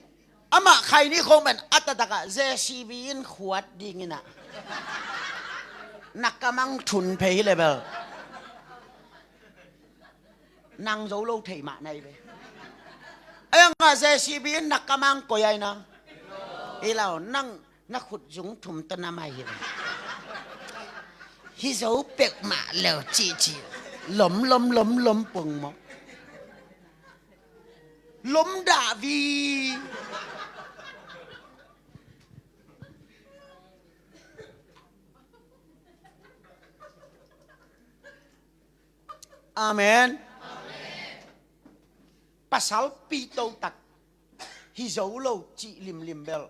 S2: ama khay ni không mình atataka JCB in khuat đi nghe nè nakamang thun pay level năng dấu lâu thầy mạ này về anh à JCB in nakamang coi ai na ilaw năng nak khut dung thum tan amai hi dấu bẹc mạ lèo chị lấm bùng mà lấm đạ vì amen pasal pi tâu tắc hi dấu lâu chị lim bel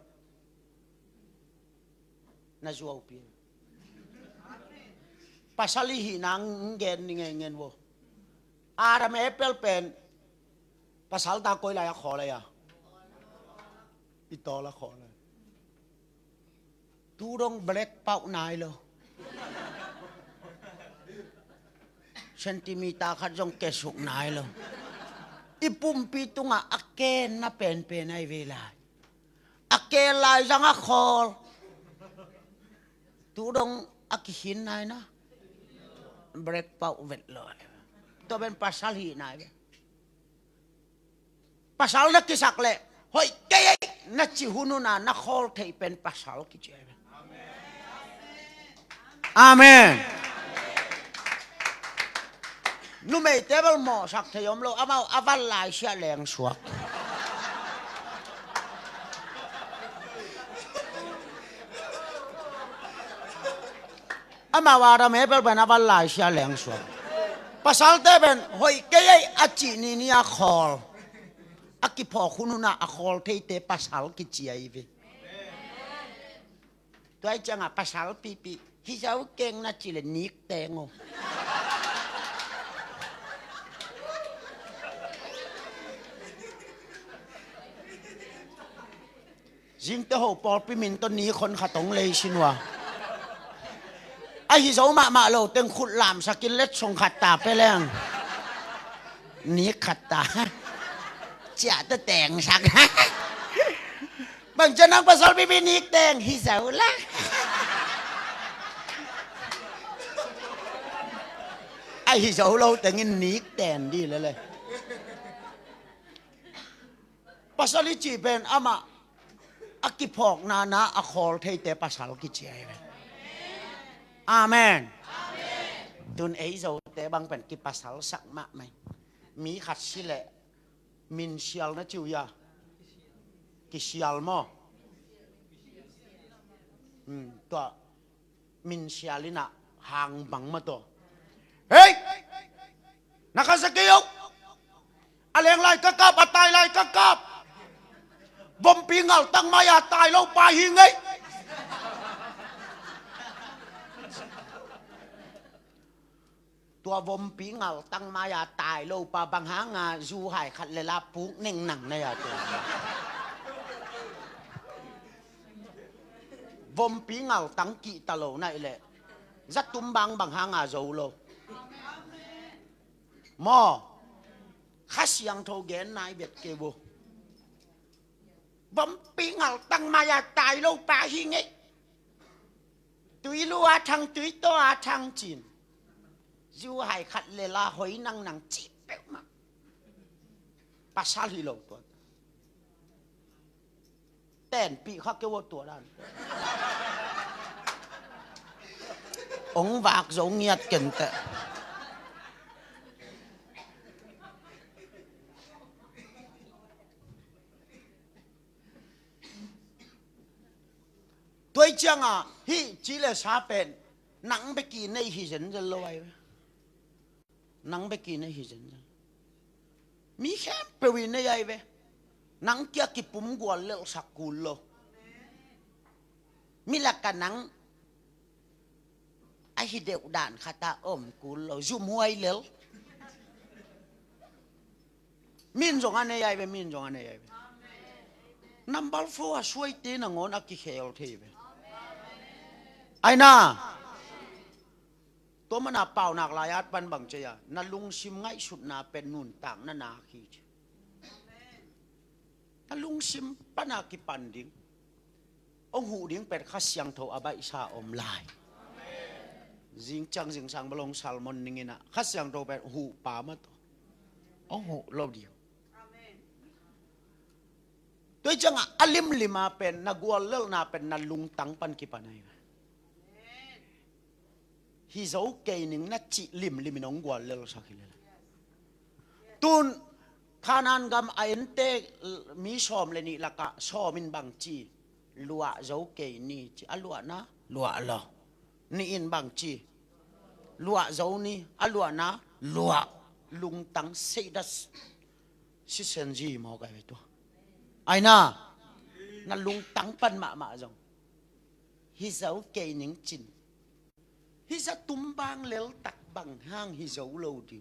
S2: na zuaw pi pasal hi nang gen ngen wo ara me apple pen pasal ta koi la kho la ya ito la kho la tu dong black pau nai lo centimeter khat jong ke suk nai lo ipum pi tunga aken na pen ai vela akel lai janga khol tu dong akihin nai na break pau vet lo to ben pasal hi nai pasal na kisak le hoi ke na chi hunu na khol thei pen pasal ki che amen nu mei tebel mo sak theyom lo amau aval lai sia leng suak ama wara me bel ben aval lai sia leng suak pasal teben hoi ke achi ni a khol aki pho khununa a khol thei te pasal ki chiai ve toy changa pasal pi hi jau keng na chi le nik tengo jing te ho por pi min ton ni khon khatong lei sinwa ai hi zo ma lo teng khut lam sakin let song khat ta pe leng ni khat ta cha ta teng sak bang janang pasal pi ni teng hi zo la ai hi zo lo teng ni ten đi le pasal chi ben ama akipok na akhol thei te pasal ki chiai amen tun ei zo te bang pen ki pasal sak ma mai mi khat si le min sial na chiu ya ki sial mo to min sialina hang bang ma to hey nakasakiyok aleng lai kakap atai lai kakap bom pingal tang maya tai lo pa hi ngai tua bom pingal tang maya tai lo pa bang hanga du hai khat le la pu ning nang na ya to bom pingal tang ki ta lo nai le zat tum bang hanga zo lo mo khasiang tho gen nai bet ke bo bấm pingal tăng maya tài lâu pa hi ngay túi lúa thằng túi to thằng chín จูหายขัดเลลาหอยนังจีเป๊ะมาปัสสาวะโลตัวแต่นปีเขาเกี่ยวตัวด้านองวากโจงเงียดกันแต่ตัวจังอ่ะฮิจีเลสาเป็นหนังไปกินในหินจะลอยหนังไปกินในหินมีแค่ไปวินในยัยเว้หนังเกี่ยกิปุ่มกวนเลือกสักกุลโลมีหลักกันหนังไอ้ฮิเดวด่านขาตาอมกุลโลจุ่มหวยเลี้ยวมินจงอันในยัยเว้มินจงอันในยัยเว้นัมบัลฟัวช่วยตีนังอนอักกิเขลทีเว้ไอ้น่าตัวมันเป่าหนักลายอัดปันบังเจียนั่นลุงชิมง่ายสุดนาเป็นนุ่นต่างนานาขีดนั่นลุงชิมปนากิปันดิ้งองหูดิ้งเป็นข้าเสียงโทอาบะอิชาอมลายจิงจังจิงสังบลงซัลมอนนิงินะข้าเสียงโทเป็นหูป่ามาตัวองหูเราเดียวตัวจังอัลลิมลิมาเป็นนักวัวเล่นาเป็นนั่นลุงตังปันกิปันไงฮิโซเกนิงนัดจิลิมน้องกว่าเลลสักเลยตุนขานันกำไอเอ็นเตมีชอมเลยนี่ละกะชอมินบังจีลัวโซเกนี่จีอัลลัวนะลัวละนี่อินบังจีลัวโซนี่อัลลัวนะลัวลุงตังเซดัสซิเซนจีมอกไอ้ตัวไอ้น่ะนั่นลุงตังปันมาจงฮิโซเกนิงจินฮิจะตุ้มบางเลลตักบังห้างฮิจะอุโลดิ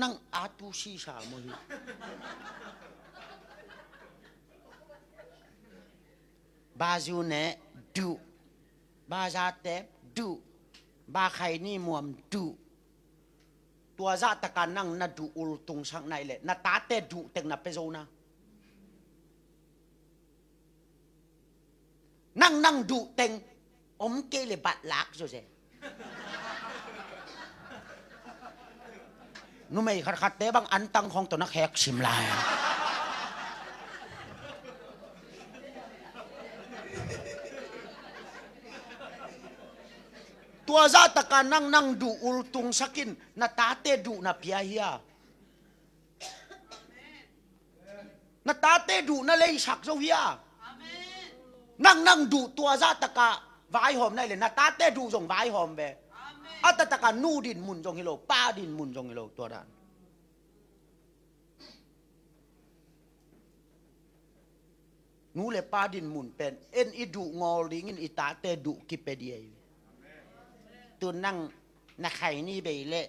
S2: นั่งอาตุชีชาโมหิบาจูเนดูบาจาเตบดูบาไข่นี่มวมดูตัวจาตะการนั่งนัดดูอุลตุงสังในเลยนัดตาเตดูเต็งนับไปโซนะนั่งดูเต็งอมเกลบัดลักโจเจนุ่มไม่ขัดเตะบางอันตังของตัวนักแขกชิมลายตัวซาตะการนั่งดูอุลตุงสักินนาตาเตดูนาพิอาเฮียนาตาเตดูนาเลยฉักโซเฮียนั่งดูตัวซาตะกะวายหอมได้เลยนาตาเตดูส่งวายหอมไปอัตตะกะนูดินมุนจงฮิโลป้าดินมุนจงฮิโลตัวนั้นนูเลยป้าดินมุนเป็นเอ็นอิดูงอลิงินอิตาเตดูกิเปเดียตัวนั่งนักไข่นี่ไปเละ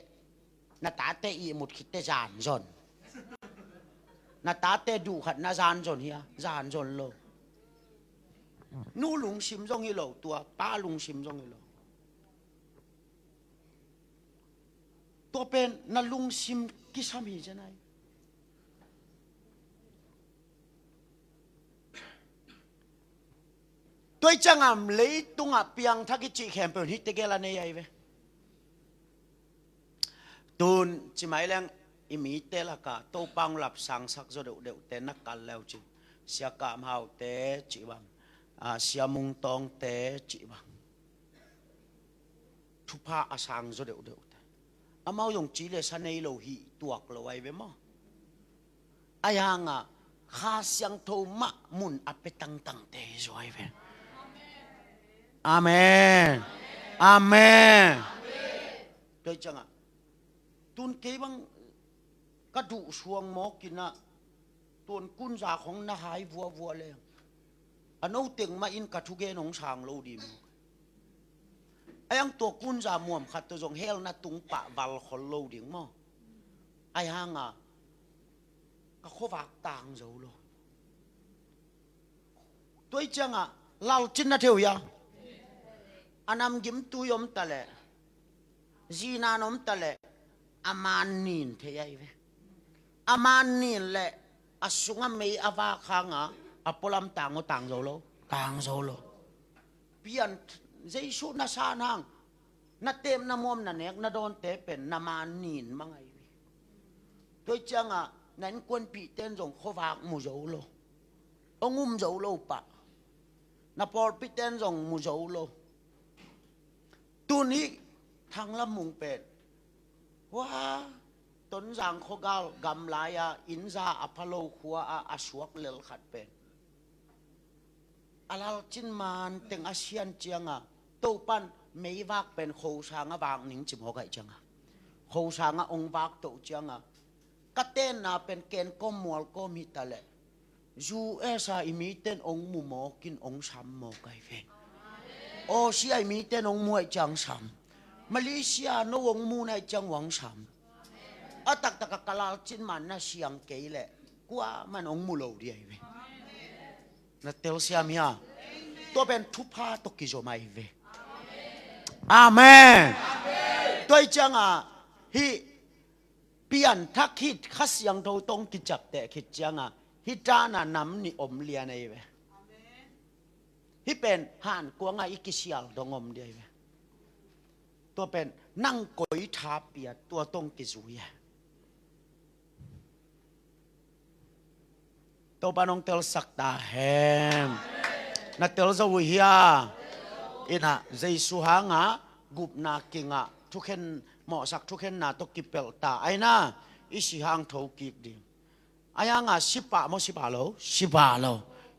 S2: นาตาเตอีมุดคิดเตจานจนนาตาเตดูขัดนาจานจนเฮียจานจนโลนู่ลุงชิมจงฮิโลตัวป้าลุงชิมจงฮิโลตัวเป็นนั่นลุงชิมกิสามีจะไหนตัวจังอ่ะเลยตุงอ่ะเปียงทักกิจิแคมเปญฮิตเตเกลันเนี่ยไอ้เว้ตุนจิไม่แรงอิมิเตละกะโตปังหลับสังสักจะเดือดเตนักกันแล้วจิเสียกามหาวเตจิบังเสียมุงตองเตจิบังทุพาอาสังจะเดือดอามาอย่างจีเลสันในโลหิตัวกลอยเว้มั้งอายังอ่ะข้าเสียงโทมะมุนอเปตังตังเตจอยเว้อาเมนอาเมนโดยจังอ่ะตุนเก็บังกระดูช่วงหมอกินนะตุนกุญจาของนาหายวัวเลยอันนู้เต็งมาอินกัทุเกนองช่างโลดีมไอ้ยังตัวกุญจามวมขัดตัวจงเฮลนะตุงปะวัลคอลโลดิ่งมั้งไอ้ห่างอ่ะก็ขวักต่างเจ้าโลตัวจังอ่ะเราจินนะเทียวยาอันนั้นกิมตุยอมตะเลจีนานอมตะเลอามันนินเทียไว้อามันนินเลยอาสุงไม่อาวาคังอ่ะอพอลำต่างโซโลต่างโซโลเปลี่ยน Jesu na sanang na tem na mom na nek na don te pen na manin mangai tôi chăng à nén quân bị tên rồng khó vạc mù dấu lô ông dấu lô pa na por bị tên rồng mù dấu lô tu ní thằng lâm mùng pet wow tuấn giang khó gal gam lại à in ra apollo khua à asuak lel khát pen alal chin man teng asian chiang à tô pan mấy vạc pen khâu sang à vàng nín chim ho gai chăng à khâu sang à ông vạc tô chiang à katen na pen ken ko mol ko mi tale ju esa imiten ong mu mo kin ong sam mo kai ve o si ai mi ten ong muai chang sam Malaysia no ong mu nai chang wang sam atak tak kalal chin man na siang ke le kwa man ong mu lo di ai ve na tel siam ya to ben thu pha to ki zo mai ve amen tôi chang à hi pian thak hit khas yang do tong ki chap te khit chang a hi ta na nam ni om lia nei ve hi pen han kwa nga ikisial dong om dei ve to pen nang koi tha pia to tong ki zu ya to panong tel sakta hem na tel zo hiya ina jesu ha nga gup na kinga thuken mo sak thuken na to kipel ta aina isi hang tho kik ding aya nga sipa mo sipa lo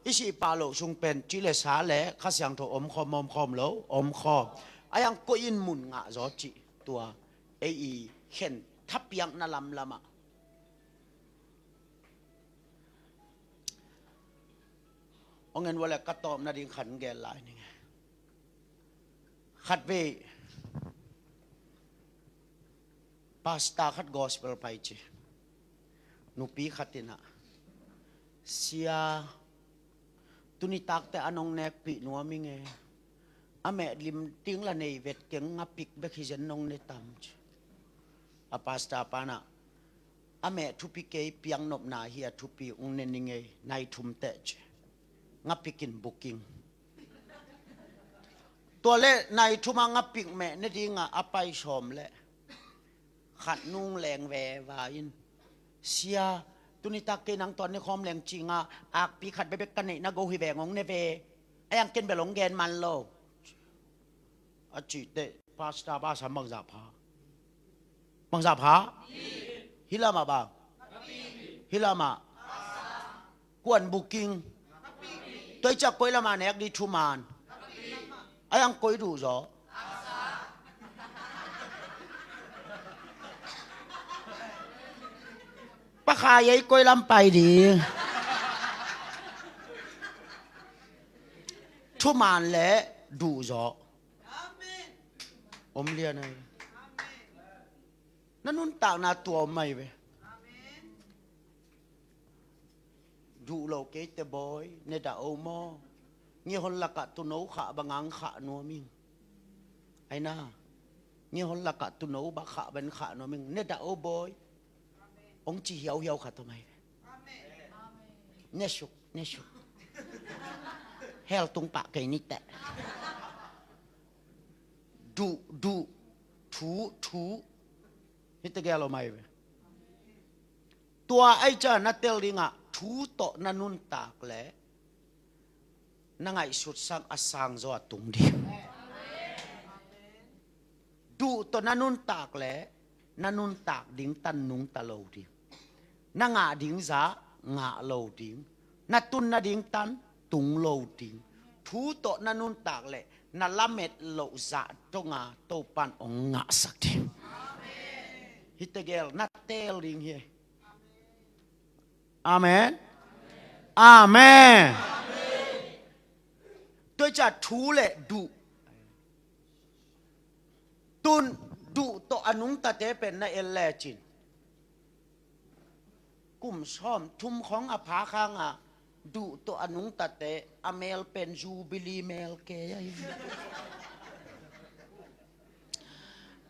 S2: isi pa lo sung pen chile sa le khasyang tho om khom lo om kho ayang ko in mun nga zo chi tua ei khen thapiang na lam lama ongen wala katom na ding khan gel lai ni khat ve pasta khat gospel pai chi nupi khatina sia tuni tak te anong nek pi nuami nge ame lim ting la nei vet keng ngapik be khizen nong ne tam chi a pasta pana ame thupi ke piang nop na hia thupi ung ne ninge nai thum te chi ngapikin booking toilet nai thuma ngapik me ne dinga apai som le khát nung leng về và in sia tuni ta ke nang ton ne khom leng chinga ak pi khat be be kan nei na go hi ve ngong ne ve ayang ken be long gen man lo a chi te pasta ba sa mang za pha hilama ba hilama kwan booking tôi chắc koi lama nek đi thu man ayang koi du zoปะขายายก้อยลำไปดีทุมานและดูจออมเลียนนั่นนุ่นต่างนาตัวไม่เว้ดูโลเกตบอยเนดาโอมอเงี้ยคนละกะตุโนขาบางอังขานัวมิงไอ้น่าเงี้ยคนละกะตุโนบะขาเป็นขานัวมิงเนดาโอบอยông chỉ hiểu khả tụi mày nè sụp heo tung bạc cái nít tệ đủ thú hít cái gelo mày về tua ai cha na tel đi ngạ thú to na nun tạc lẽ na ngại sụt sang asang do tung đi đủ to na nun tạc lẽ na nun tạc đinh tan nung ta lâu đi na ngạ đinh giá ngạ lâu đinh na tun na đinh tan tung lâu đinh thú to na nun tạc lệ na lamet lâu dạ to ngạ to pan ong ngạ sắc đi hitegel na tel ding hi amen amen tôi chả thú lệ đủ tun đủ to anung ta te pen na el le chin kum som thum khong a pha khang a đủ to anung ta te amel pen jubilee mel ke ai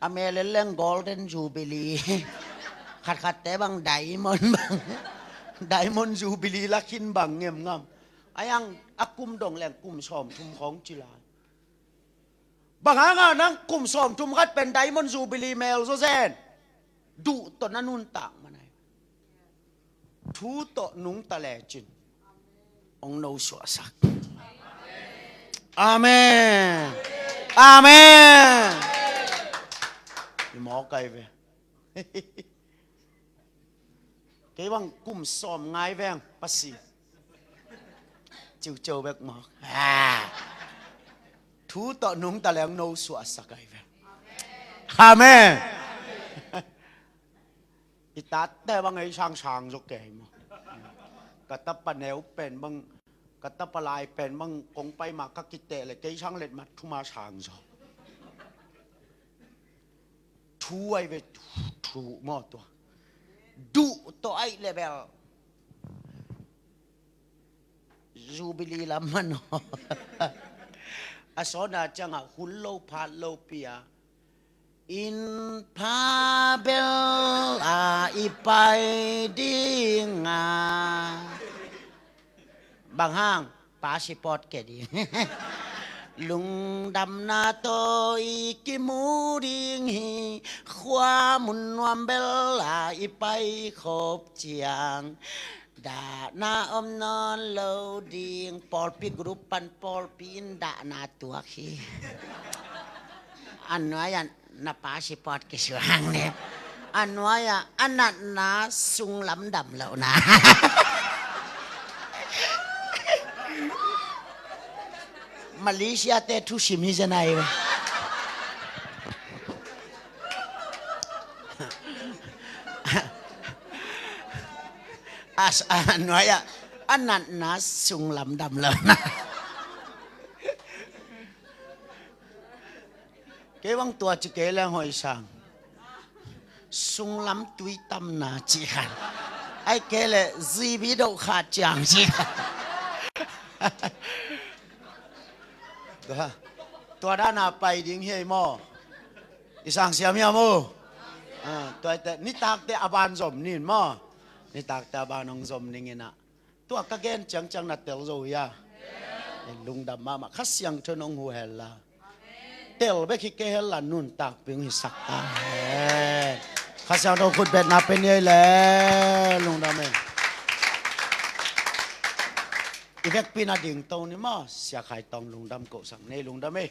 S2: amel leng golden jubilee khat te bang diamond jubilee la khin bang ngem ngam ayang akum dong leng kum som thum khong chila บางงานังกลุ่มสอมทุมกัดเป็นไดมอนด์จูบิลีเมลโซเซนดูตอนนั้นนุนต่างมาไหนทูตนุงตะแลจินองโนสวสักอาเมนอาเมนหมอไก่เวเกี่ยวังกลุ่มสอมง่ายแวงปัสสีจิวเจ้าเบกหมอกทูตนุงตะแลงโนสวสักไก่เวอาเมนอิตาแต่บางไอ้ช่างจกแก่มากระตับปะแนวเป็นบางกระตับปลายเป็นบางกงไปมากกิเตะเลยเกี่ยช่างเล็ดมัดทุมาช่างจอกทูไอ้เวทูมอตัวดูตัวไอ้เลเวลจูบิลีลามันอสอนาจังอ่ะหุ่นโลพาโลเปียอินพาเบลอาอีไปดิงาบางห้างพาสปอร์ตแกดีลุงดำนาโตอีกิมูดิงฮีความมุนวมเบลลาอีไปขบเจียงดานาอมนอนโลดิงปอลปีกรุปันปอลปีนดานาตัวขี้อันน้อยอันนาพาสปอร์ตกิสวางเนี่ยอันน้อยอันนั้นนาสุงลำดำแล้วนะมาเลเซียแต่ทุชิมิจะไหนวะอันน้อยอันนั้นนาสุงลำดำแล้วนะเกี่ยวังตัวจะเกี่ยแล้วหอยสังสุงลำตุยตำนาจีกันไอ้เกี่ยเลยจีบิโดขาดจางจีกันตัวด้านหน้าไปดิ้งเฮยมออีสังเสียมีโมตัวแต่นี่ตากแต่อบานสมนี่มอนี่ตากแต่อบานองสมนี่ไงนะตัวกะเกนจังนัดเตลโซยาลุงดำมาขัดเสียงเธอนองหูเฮล่าเตลเบคิเกเฮล่านุ่นตากเป็นหิสักตาขัดเสียงต้องขุดเบ็ดนับเป็นยัยแล้วลุงดำเองอีเวกปีนาดิ่งตรงนี้มั้งเสียขายตองลุงดำโกสังในลุงดำเอง